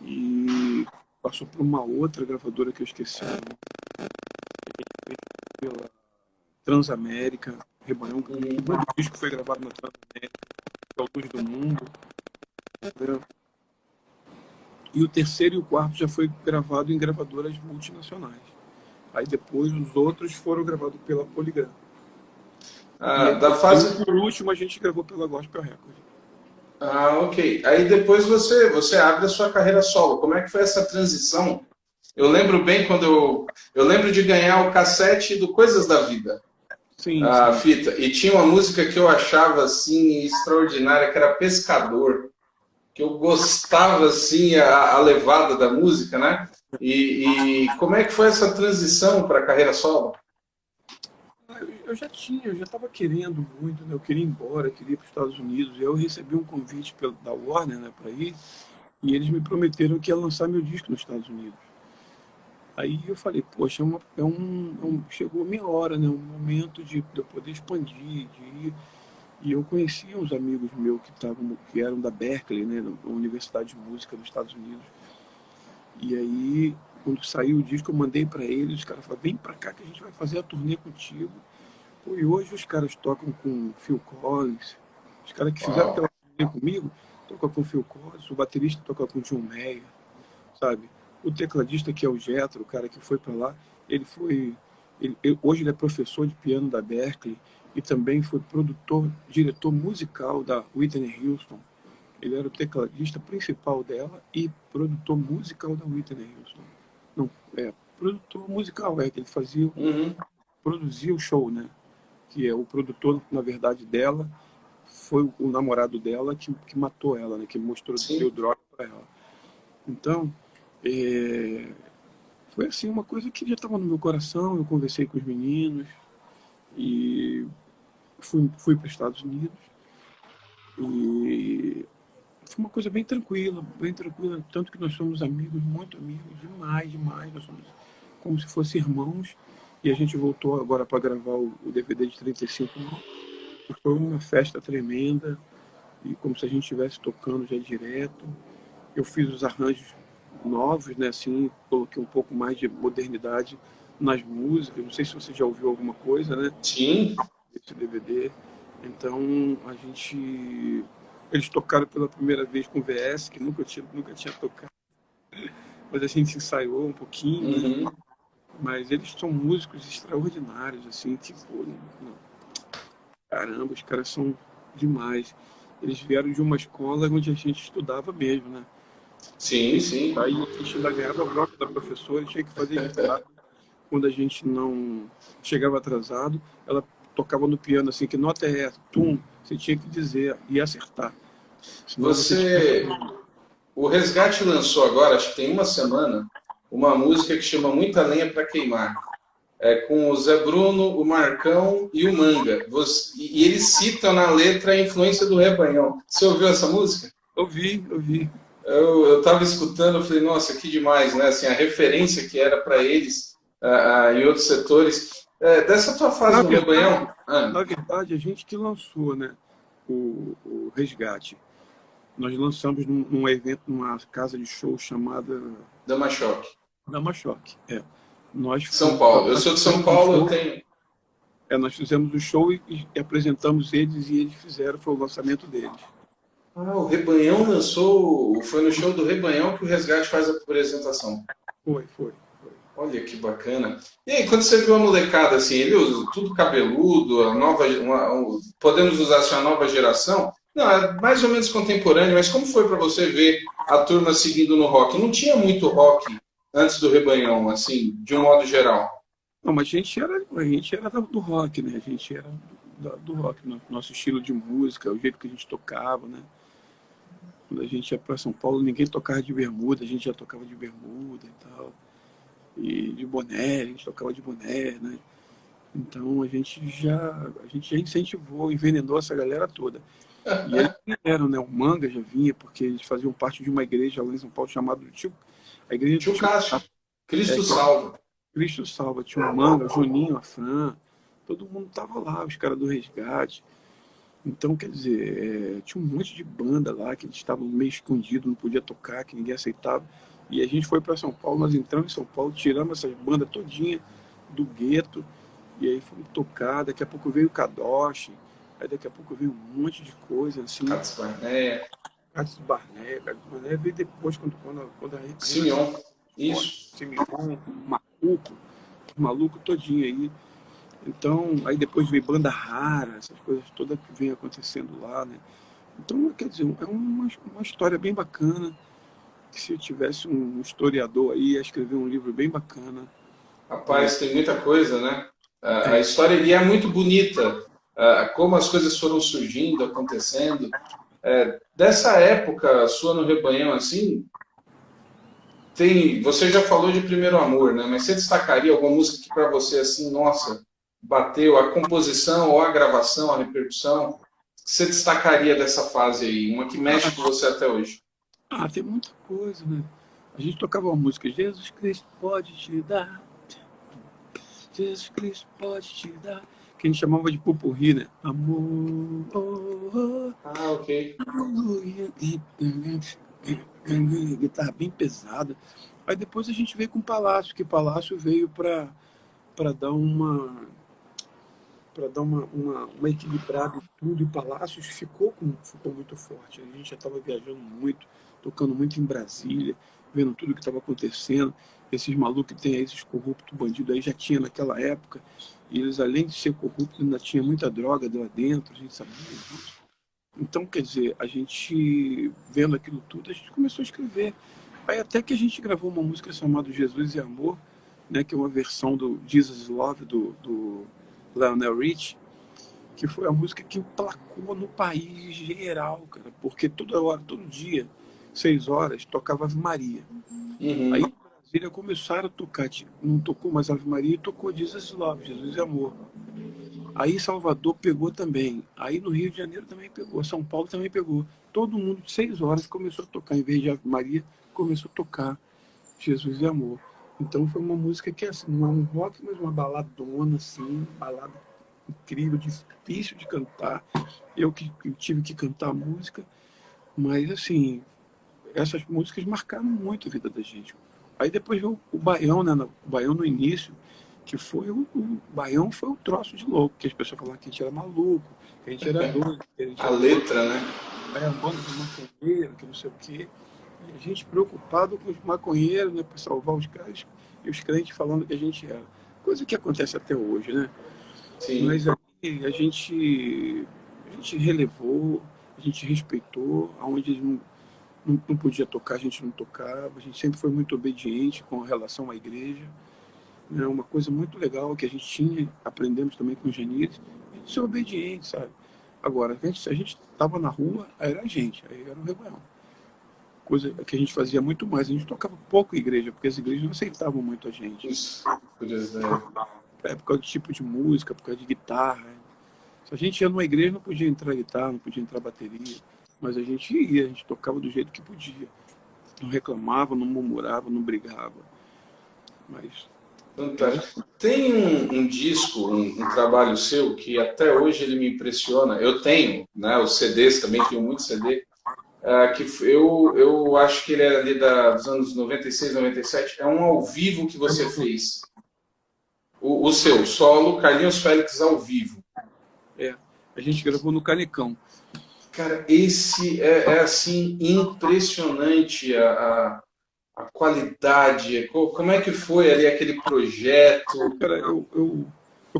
[SPEAKER 2] e passou por uma outra gravadora que eu esqueci, pela Transamérica. O Rebanhão, o disco foi gravado na Transamérica, que é o Luz do Mundo. Né? E o terceiro e o quarto já foi gravado em gravadoras multinacionais. Aí depois os outros foram gravados pela Polygram.
[SPEAKER 1] Ah, da fase.
[SPEAKER 2] E por último a gente gravou pela Gospel Records.
[SPEAKER 1] Ah, ok. Aí depois você abre a sua carreira solo. Como é que foi essa transição? Eu lembro bem quando eu lembro de ganhar o cassete do Coisas da Vida,
[SPEAKER 2] Sim,
[SPEAKER 1] a
[SPEAKER 2] sim.
[SPEAKER 1] fita. E tinha uma música que eu achava assim extraordinária, que era Pescador, que eu gostava assim a levada da música, né? E como é que foi essa transição para a carreira solo?
[SPEAKER 2] Eu já estava querendo muito, né? Eu queria ir embora, eu queria ir para os Estados Unidos. Eu recebi um convite da Warner, né, para ir, e eles me prometeram que ia lançar meu disco nos Estados Unidos. Aí eu falei, poxa, chegou a minha hora, né? Um momento de eu poder expandir, de ir. E eu conhecia uns amigos meus que eram da Berkeley, né, da Universidade de Música dos Estados Unidos. E aí, quando saiu o disco, eu mandei para eles, os caras falaram, vem para cá que a gente vai fazer a turnê contigo. Pô, e hoje os caras tocam com Phil Collins, os caras que fizeram
[SPEAKER 1] Uau.
[SPEAKER 2] aquela turnê comigo, tocam com Phil Collins, o baterista toca com John Mayer, sabe? O tecladista que é o Jethro, o cara que foi para lá, ele foi... hoje ele é professor de piano da Berkeley e também foi produtor, diretor musical da Whitney Houston. Ele era o tecladista principal dela e produtor musical da Whitney Houston. Não, produtor musical, que ele fazia,
[SPEAKER 1] Uhum.
[SPEAKER 2] produzia o show, né? que é o produtor, na verdade, dela, foi o namorado dela que matou ela, né? Que mostrou, deu
[SPEAKER 1] Sim.
[SPEAKER 2] droga para ela. Então, é, foi assim uma coisa que já estava no meu coração. Eu conversei com os meninos e fui para os Estados Unidos e foi uma coisa bem tranquila, tanto que nós somos amigos, muito amigos, demais, demais. Nós somos como se fossem irmãos. E a gente voltou agora para gravar o DVD de 35 anos. Foi uma festa tremenda, e como se a gente estivesse tocando já direto. Eu fiz os arranjos novos, né? Assim, coloquei um pouco mais de modernidade nas músicas. Não sei se você já ouviu alguma coisa, né?
[SPEAKER 1] Sim.
[SPEAKER 2] Esse DVD. Então, eles tocaram pela primeira vez com o VS, que nunca tinha tocado. Mas a gente ensaiou um pouquinho, né?
[SPEAKER 1] Uhum.
[SPEAKER 2] Mas eles são músicos extraordinários, assim, tipo, caramba, os caras são demais. Eles vieram de uma escola onde a gente estudava mesmo, né?
[SPEAKER 1] Sim, sim.
[SPEAKER 2] Aí a gente ainda ganhava a bronca da professora, tinha que fazer ditado. Quando a gente não chegava atrasado, ela tocava no piano assim, que nota é essa? Tum, você tinha que dizer e acertar. Senão você
[SPEAKER 1] Você.
[SPEAKER 2] tinha...
[SPEAKER 1] O Resgate lançou agora, acho que tem uma semana, uma música que chama Muita Lenha para Queimar. É com o Zé Bruno, o Marcão e o Manga. E eles citam na letra a influência do Rebanhão. Você ouviu essa música?
[SPEAKER 2] Ouvi.
[SPEAKER 1] Eu estava escutando, eu falei, nossa, que demais, né? Assim, a referência que era para eles em outros setores. Dessa tua fase
[SPEAKER 2] Na
[SPEAKER 1] no
[SPEAKER 2] verdade,
[SPEAKER 1] Rebanhão,
[SPEAKER 2] na verdade, a gente que lançou, né, o Resgate. Nós lançamos num evento, numa casa de show chamada
[SPEAKER 1] Dama Choque.
[SPEAKER 2] Dama Choque. É. Nós
[SPEAKER 1] São Paulo. Eu
[SPEAKER 2] nós
[SPEAKER 1] sou de São
[SPEAKER 2] fizemos um
[SPEAKER 1] Paulo, eu
[SPEAKER 2] show,
[SPEAKER 1] tenho.
[SPEAKER 2] nós fizemos o show e apresentamos eles e eles fizeram, foi o lançamento deles.
[SPEAKER 1] Ah, o Rebanhão lançou. Foi no show do Rebanhão que o Resgate faz a apresentação.
[SPEAKER 2] Foi.
[SPEAKER 1] Olha que bacana. E aí, quando você viu a molecada assim, ele tudo cabeludo, podemos usar assim, a nova geração? Não, é mais ou menos contemporâneo, mas como foi para você ver a turma seguindo no rock? Não tinha muito rock antes do Rebanhão, assim, de um modo geral.
[SPEAKER 2] Não, mas a gente era do rock, né? A gente era do rock, nosso estilo de música, o jeito que a gente tocava, né? Quando a gente ia para São Paulo, ninguém tocava de bermuda, a gente já tocava de bermuda e tal. E de boné, a gente tocava de boné, né? Então a gente já incentivou, envenenou essa galera toda. E eles vieram, né? O Manga já vinha, porque eles faziam parte de uma igreja lá em São Paulo chamada a igreja do
[SPEAKER 1] Tio
[SPEAKER 2] Tio
[SPEAKER 1] Cássio,
[SPEAKER 2] é,
[SPEAKER 1] Cristo
[SPEAKER 2] que é
[SPEAKER 1] salva.
[SPEAKER 2] Cristo Salva. Tinha o Manga, o Juninho, a Fran, todo mundo tava lá, os caras do Resgate. Então, quer dizer, tinha um monte de banda lá que eles estavam meio escondidos, não podia tocar, que ninguém aceitava. E a gente foi para São Paulo, nós entramos em São Paulo, tiramos essas bandas todinha do gueto, e aí fomos tocar. Daqui a pouco veio o Kadosh, aí daqui a pouco veio um monte de coisa, assim.
[SPEAKER 1] Cates Barneia,
[SPEAKER 2] Carlos Barné veio depois, quando a gente
[SPEAKER 1] Simeon. Isso.
[SPEAKER 2] Simeon, maluco todinho aí. Então, aí depois veio banda rara, essas coisas todas que vem acontecendo lá, né? Então, quer dizer, é uma história bem bacana, que se eu tivesse um historiador aí, ia escrever um livro bem bacana.
[SPEAKER 1] Rapaz, tem muita coisa, né? A
[SPEAKER 2] Tem.
[SPEAKER 1] história e é muito bonita, como as coisas foram surgindo, acontecendo. Dessa época sua no Rebanhão, assim, você já falou de Primeiro Amor, né? Mas você destacaria alguma música que para você, assim, nossa, bateu a composição ou a gravação, a repercussão? Você destacaria dessa fase aí? Uma que mexe com você até hoje?
[SPEAKER 2] Tem muita coisa, né? A gente tocava uma música, Jesus Cristo pode te dar, Jesus Cristo pode te dar, que a gente chamava de pupurri, né? Amor,
[SPEAKER 1] Ah, ok.
[SPEAKER 2] aleluia, guitarra bem pesada. Aí depois a gente veio com Palácio, que Palácio veio para dar uma equilibrada em tudo, e Palácios ficou muito forte. A gente já estava viajando muito, tocando muito em Brasília, vendo tudo que estava acontecendo. Esses malucos que tem aí, esses corruptos bandidos aí, já tinha naquela época, e eles, além de ser corruptos, ainda tinha muita droga lá dentro, a gente sabia disso. Então, quer dizer, a gente, vendo aquilo tudo, a gente começou a escrever. Aí até que a gente gravou uma música chamada Jesus e Amor, né, que é uma versão do Jesus is Love, do Lionel Rich, que foi a música que emplacou no país geral, cara, porque toda hora, todo dia, 6 horas, tocava Ave Maria. Aí
[SPEAKER 1] Uhum.
[SPEAKER 2] em Brasília começaram a tocar, não tocou mais Ave Maria, e tocou Jesus Love, Jesus é Amor. Aí Salvador pegou também. Aí no Rio de Janeiro também pegou. São Paulo também pegou. Todo mundo, 6 horas, começou a tocar. Em vez de Ave Maria, começou a tocar Jesus e Amor. Então foi uma música que, assim, não é um rock, mas uma baladona, assim, balada incrível, difícil de cantar. Eu que tive que cantar a música, mas, assim, essas músicas marcaram muito a vida da gente. Aí depois veio o Baião, né? O Baião no início, que foi o Baião foi o troço de louco, que as pessoas falavam que a gente era maluco, que a gente era doido, que a gente
[SPEAKER 1] A
[SPEAKER 2] era um bando,
[SPEAKER 1] letra, né?
[SPEAKER 2] um bando de maconheiro, que não sei o quê. E a gente preocupado com os maconheiros, né, para salvar os caras, e os crentes falando que a gente era. Coisa que acontece até hoje, né?
[SPEAKER 1] Sim.
[SPEAKER 2] Mas aí a gente relevou, a gente respeitou, aonde eles não podia tocar, a gente não tocava, a gente sempre foi muito obediente com relação à igreja. É uma coisa muito legal que a gente tinha, aprendemos também com os Genites, a gente ser obediente, sabe? Agora, se a gente estava na rua, aí era a gente, aí era o rebelião. Coisa que a gente fazia muito mais, a gente tocava pouco em igreja, porque as igrejas não aceitavam muito a gente.
[SPEAKER 1] Isso. Curiosidade.
[SPEAKER 2] Por causa do tipo de música, por causa de guitarra. Se a gente ia numa igreja, não podia entrar guitarra, não podia entrar bateria, mas a gente ia, a gente tocava do jeito que podia. Não reclamava, não murmurava, não brigava. Mas
[SPEAKER 1] Fantástico. Tem um disco, um trabalho seu, que até hoje ele me impressiona. Eu tenho, né, os CDs também, tenho muito CD, que eu acho que ele é ali dos anos 96, 97. É um ao vivo que você fez. O seu, solo, Carlinhos Félix ao vivo.
[SPEAKER 2] é, a gente gravou no Canecão.
[SPEAKER 1] Cara, esse é assim, impressionante a qualidade. Como é que foi ali aquele projeto?
[SPEAKER 2] Cara, eu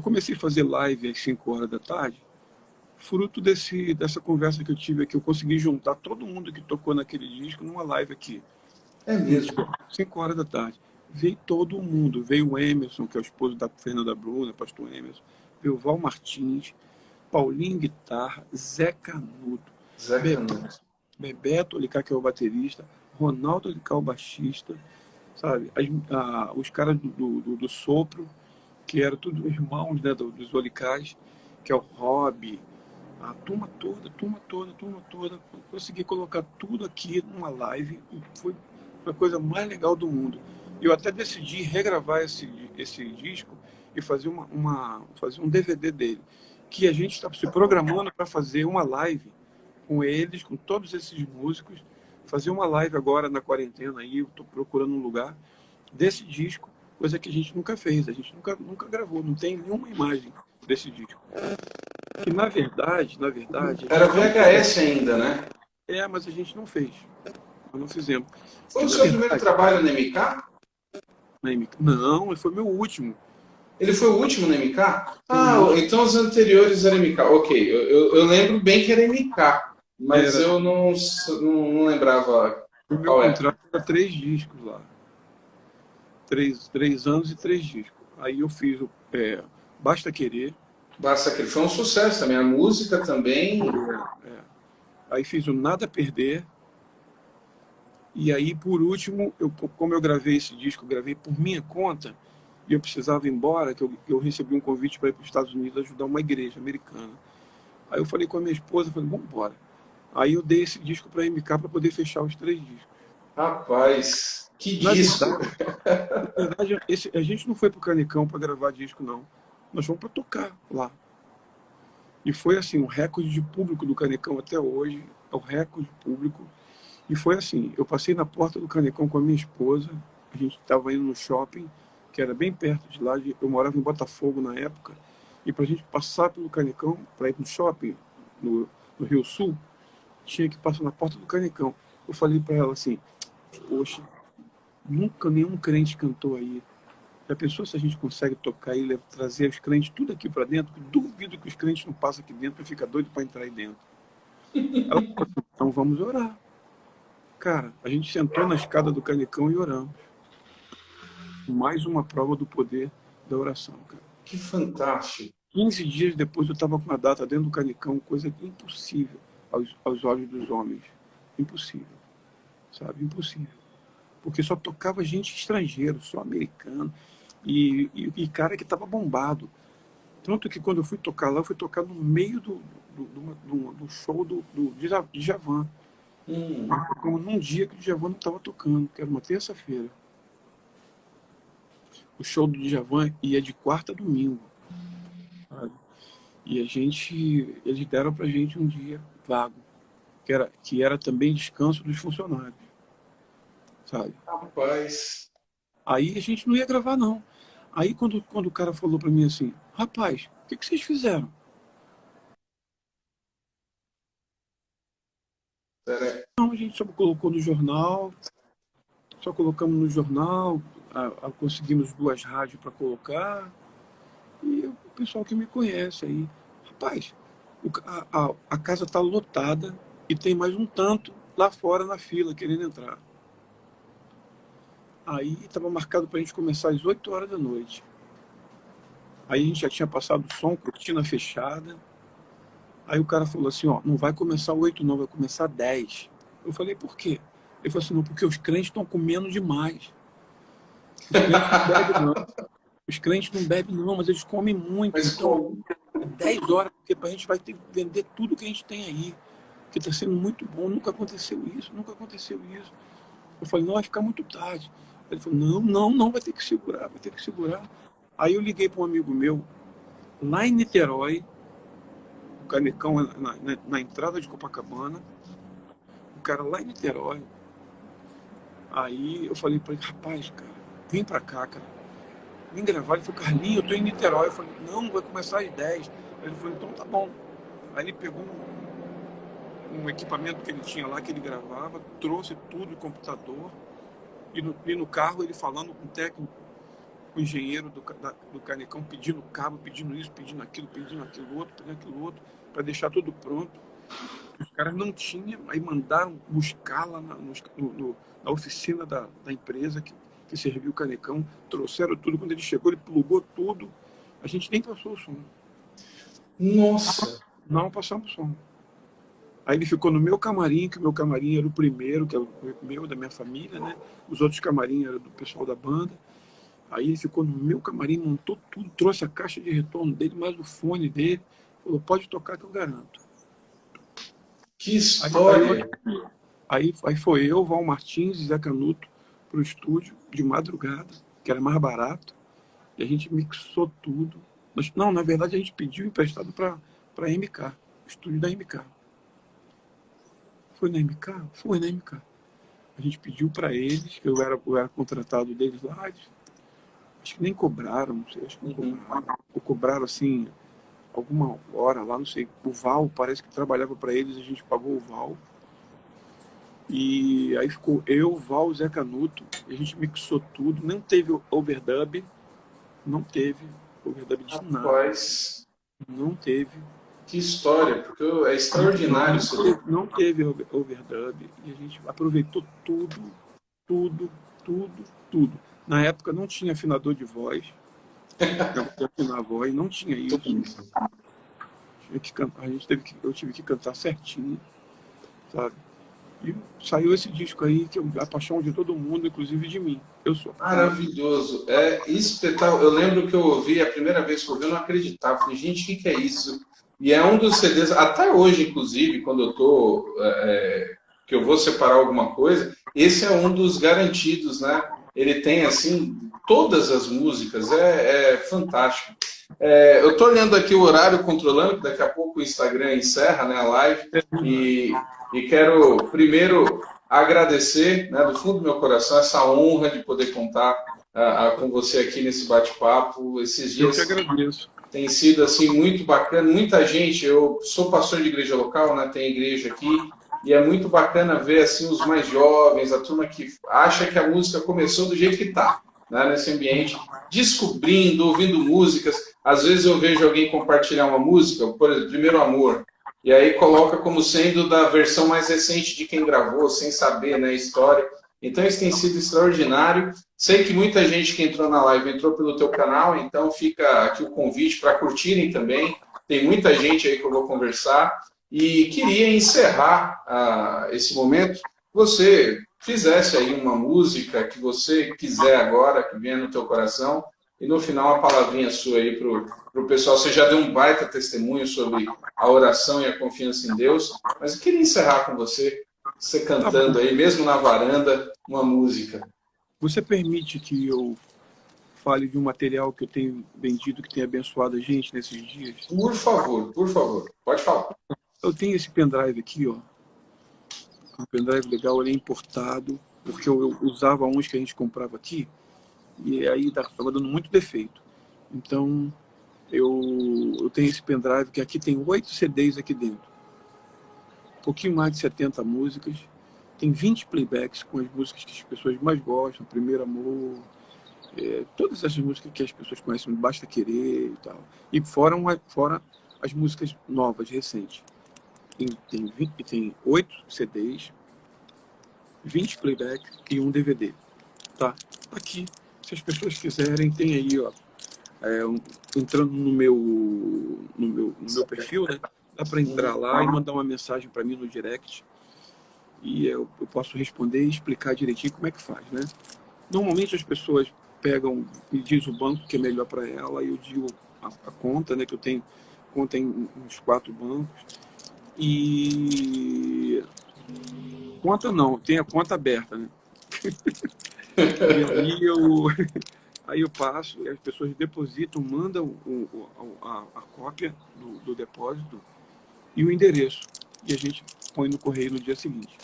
[SPEAKER 2] comecei a fazer live às 5 horas da tarde, fruto dessa conversa que eu tive aqui. Eu consegui juntar todo mundo que tocou naquele disco numa live aqui.
[SPEAKER 1] É mesmo.
[SPEAKER 2] 5 horas da tarde. Veio todo mundo. Veio o Emerson, que é o esposo da Fernanda Bruna, pastor Emerson. Veio o Val Martins, Paulinho Guitarra, Zé Canuto,
[SPEAKER 1] Zé
[SPEAKER 2] Bebeto,
[SPEAKER 1] Canuto.
[SPEAKER 2] Bebeto Olicar, que é o baterista, Ronaldo Olicar, o baixista, sabe? Os caras do Sopro, que eram todos irmãos, né, dos Olicais, que é o Rob, a turma toda. Consegui colocar tudo aqui numa live, e foi a coisa mais legal do mundo. Eu até decidi regravar esse disco e fazer um DVD dele, que a gente está se programando para fazer uma live com eles, com todos esses músicos, fazer uma live agora na quarentena aí, eu estou procurando um lugar desse disco, coisa que a gente nunca fez, a gente nunca gravou, não tem nenhuma imagem desse disco. Que na verdade, a
[SPEAKER 1] Era
[SPEAKER 2] gente não
[SPEAKER 1] VHS ainda, né?
[SPEAKER 2] mas a gente não fez, nós não fizemos.
[SPEAKER 1] Foi
[SPEAKER 2] Que
[SPEAKER 1] o
[SPEAKER 2] na
[SPEAKER 1] seu primeiro
[SPEAKER 2] verdade,
[SPEAKER 1] trabalho na MK?
[SPEAKER 2] não, foi meu último.
[SPEAKER 1] Ele foi o último na MK?
[SPEAKER 2] Foi o
[SPEAKER 1] Ah,
[SPEAKER 2] último.
[SPEAKER 1] então os anteriores eram MK. Ok, eu lembro bem que era MK, mas
[SPEAKER 2] Era,
[SPEAKER 1] eu não lembrava
[SPEAKER 2] o meu
[SPEAKER 1] qual é.
[SPEAKER 2] contrato era 3 discos lá, 3 anos e 3 discos. Aí eu fiz o Basta Querer,
[SPEAKER 1] Basta que foi um sucesso também. A música também.
[SPEAKER 2] é, aí fiz o Nada a Perder, e aí, por último, como eu gravei esse disco, eu gravei por minha conta, e eu precisava ir embora, que eu recebi um convite para ir para os Estados Unidos ajudar uma igreja americana. Aí eu falei com a minha esposa, falei, vamos embora. Aí eu dei esse disco para a MK para poder fechar os 3 discos.
[SPEAKER 1] Rapaz, que
[SPEAKER 2] Na
[SPEAKER 1] disco!
[SPEAKER 2] verdade a gente não foi para o Canecão para gravar disco, não. Nós fomos para tocar lá. E foi assim, o recorde de público do Canecão até hoje, é o recorde de público. E foi assim, eu passei na porta do Canecão com a minha esposa, a gente estava indo no shopping, que era bem perto de lá, eu morava em Botafogo na época, e para a gente passar pelo Canecão, para ir no shopping, no Rio Sul, tinha que passar na porta do Canecão. Eu falei para ela assim, poxa, nunca nenhum crente cantou aí. Já pensou se a gente consegue tocar e trazer os crentes tudo aqui para dentro? Duvido que os crentes não passam aqui dentro e fica doido para entrar aí dentro. Ela falou assim, então vamos orar. Cara, a gente sentou na escada do Canecão e oramos. Mais uma prova do poder da oração, cara.
[SPEAKER 1] Que fantástico!
[SPEAKER 2] 15 dias depois eu estava com a data dentro do Canecão, coisa impossível aos olhos dos homens. Impossível, sabe? Impossível. Porque só tocava gente estrangeiro, só americano, e cara que estava bombado. Tanto que quando eu fui tocar lá, eu fui tocar no meio do show do Djavan. Nós tocamos num dia que o Djavan não estava tocando, que era uma terça-feira. O show do Djavan ia de quarta a domingo. Sabe? E eles deram pra gente um dia vago, que era também descanso dos funcionários, sabe?
[SPEAKER 1] Rapaz.
[SPEAKER 2] Aí a gente não ia gravar, não. Aí quando o cara falou pra mim assim, rapaz, o que vocês fizeram? Não, a gente só colocou no jornal, só colocamos no jornal, conseguimos 2 rádios para colocar, e o pessoal que me conhece aí, rapaz, a casa está lotada e tem mais um tanto lá fora na fila querendo entrar. Aí estava marcado para a gente começar às 8 horas da noite. Aí a gente já tinha passado o som, cortina fechada. Aí o cara falou assim, ó, não vai começar 8 não, vai começar 10. Eu falei, por quê? Ele falou assim, não, porque os crentes estão comendo demais. Os crentes não bebem não. Os crentes não bebem não, mas eles comem muito.
[SPEAKER 1] Mas
[SPEAKER 2] então, 10 horas, porque a gente vai ter que vender tudo que a gente tem aí. Que está sendo muito bom, nunca aconteceu isso, nunca aconteceu isso. Eu falei, não, vai ficar muito tarde. Ele falou, não, vai ter que segurar, vai ter que segurar. Aí eu liguei para um amigo meu, lá em Niterói, o Canecão na entrada de Copacabana, o cara lá em Niterói. Aí eu falei para ele, rapaz, cara, vem para cá, cara. Vem gravar. Ele falou, Carlinhos, eu tô em Niterói. Eu falei, não, vai começar às 10. Ele falou, então tá bom. Aí ele pegou um equipamento que ele tinha lá, que ele gravava, trouxe tudo, o computador, e no carro ele falando com o técnico, com o engenheiro do Canecão, pedindo cabo, pedindo isso, pedindo aquilo outro, para deixar tudo pronto. Os caras não tinham, aí mandaram buscar lá na oficina da empresa que serviu o Canecão, trouxeram tudo. Quando ele chegou, ele plugou tudo. A gente nem passou o som.
[SPEAKER 1] Nossa!
[SPEAKER 2] Não passamos o som. Aí ele ficou no meu camarim, que o meu camarim era o primeiro, que é o meu, da minha família, né? Os outros camarim eram do pessoal da banda. Aí ele ficou no meu camarim, montou tudo, trouxe a caixa de retorno dele, mais o fone dele. Falou, pode tocar que eu garanto.
[SPEAKER 1] Que história!
[SPEAKER 2] Aí foi eu, Val Martins e Zé Canuto para o estúdio de madrugada, que era mais barato, e a gente mixou tudo. Não, na verdade a gente pediu emprestado para a MK, o estúdio da MK. Foi na MK? Foi na MK. A gente pediu para eles, que eu era contratado deles lá, acho que nem cobraram, não sei, acho que não cobraram. Ou cobraram assim, alguma hora lá, não sei. O Val parece que trabalhava para eles, a gente pagou o Val. E aí ficou eu, Val, Zé Canuto, a gente mixou tudo, não teve overdub, não teve overdub de nada.
[SPEAKER 1] Rapaz,
[SPEAKER 2] não teve.
[SPEAKER 1] que história, porque é extraordinário isso.
[SPEAKER 2] Não teve overdub, e a gente aproveitou tudo. Na época não tinha afinador de voz, para afinar a voz, não tinha isso. Eu tive que cantar certinho, sabe? E saiu esse disco aí, que é a paixão de todo mundo, inclusive de mim. Eu sou.
[SPEAKER 1] Maravilhoso. É espetáculo. Eu lembro que eu ouvi, a primeira vez que eu ouvi, eu não acreditava. Falei, gente, o que é isso? E é um dos CDs, até hoje, inclusive, quando eu tô, que eu vou separar alguma coisa, esse é um dos garantidos, né? Ele tem, assim, todas as músicas, é fantástico. Eu estou olhando aqui o horário, controlando, que daqui a pouco o Instagram encerra, né, a live, e quero primeiro agradecer, né, do fundo do meu coração, essa honra de poder contar com você aqui nesse bate-papo. Esses dias
[SPEAKER 2] eu que agradeço.
[SPEAKER 1] Tem sido assim muito bacana, muita gente, eu sou pastor de igreja local, né, tem igreja aqui, e é muito bacana ver assim os mais jovens, a turma que acha que a música começou do jeito que está, né, nesse ambiente, descobrindo, ouvindo músicas. Às vezes eu vejo alguém compartilhar uma música, por exemplo, Primeiro Amor, e aí coloca como sendo da versão mais recente de quem gravou, sem saber, né, a história. Então isso tem sido extraordinário. Sei que muita gente que entrou na live entrou pelo teu canal, então fica aqui o convite para curtirem também. Tem muita gente aí que eu vou conversar. E queria encerrar esse momento. Você fizesse aí uma música que você quiser agora, que venha no teu coração, e no final uma palavrinha sua aí para o pessoal. Você já deu um baita testemunho sobre a oração e a confiança em Deus, mas eu queria encerrar com você cantando aí, mesmo na varanda, uma música.
[SPEAKER 2] Você permite que eu fale de um material que eu tenho vendido, que tem abençoado a gente nesses dias?
[SPEAKER 1] Por favor, pode falar.
[SPEAKER 2] Eu tenho esse pendrive aqui, ó. Um pendrive legal, ele é importado, porque eu usava uns que a gente comprava aqui, e aí estava dando muito defeito. Então, eu tenho esse pendrive, que aqui tem 8 CDs aqui dentro. Um pouquinho mais de 70 músicas. Tem 20 playbacks com as músicas que as pessoas mais gostam, Primeiro Amor, todas essas músicas que as pessoas conhecem, Basta Querer e tal. E fora as músicas novas, recentes. Tem 8 CDs, 20 playback e um DVD. Tá? Aqui, se as pessoas quiserem, tem aí, ó, entrando no meu perfil, né? Dá para entrar lá e mandar uma mensagem para mim no direct. E eu posso responder e explicar direitinho como é que faz, né? Normalmente as pessoas me diz o banco que é melhor para ela, e eu digo a conta, né? Que eu tenho conta em uns 4 bancos. E conta não, tem a conta aberta, né? E aí eu passo, e as pessoas depositam, mandam a cópia do depósito e o endereço. E a gente põe no correio no dia seguinte.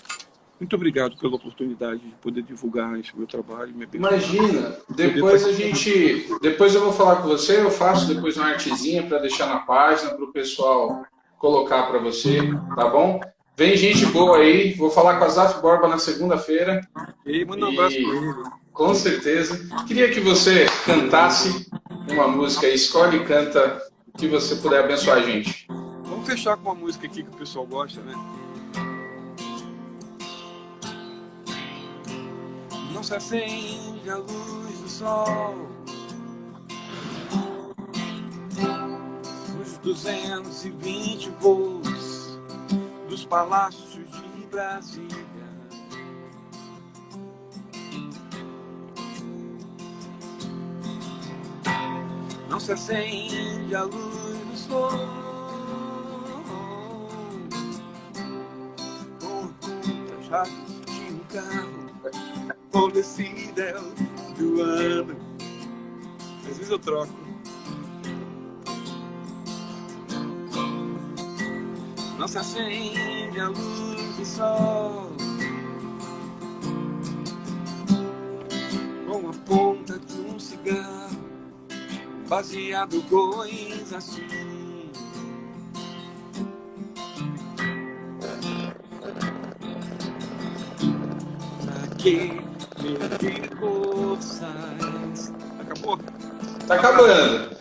[SPEAKER 2] Muito obrigado pela oportunidade de poder divulgar esse meu trabalho.
[SPEAKER 1] Imagina, depois eu vou falar com você, eu faço depois uma artezinha para deixar na página, para o pessoal colocar para você, tá bom? Vem gente boa aí, vou falar com a Zaf Borba na segunda-feira.
[SPEAKER 2] E manda um abraço para ele.
[SPEAKER 1] Com certeza. Queria que você cantasse uma música, escolhe e canta o que você puder abençoar a gente.
[SPEAKER 2] Vamos fechar com uma música aqui que o pessoal gosta, né? Não se acende a luz do sol, os 220 voos dos palácios de Brasília. Não se acende a luz do sol, com quantas chaves de um carro com decibel do ano. Às vezes eu troco. Não se acende a luz do sol, com a ponta de um cigarro, baseado coisa assim. Pra que medir forças? Acabou?
[SPEAKER 1] Tá acabando.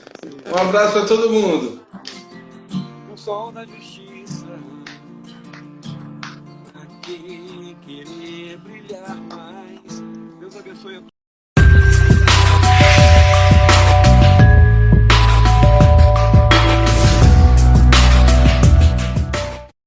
[SPEAKER 1] Um abraço para todo mundo.
[SPEAKER 2] O sol da justiça, pra que querer brilhar mais? Deus abençoe a todos.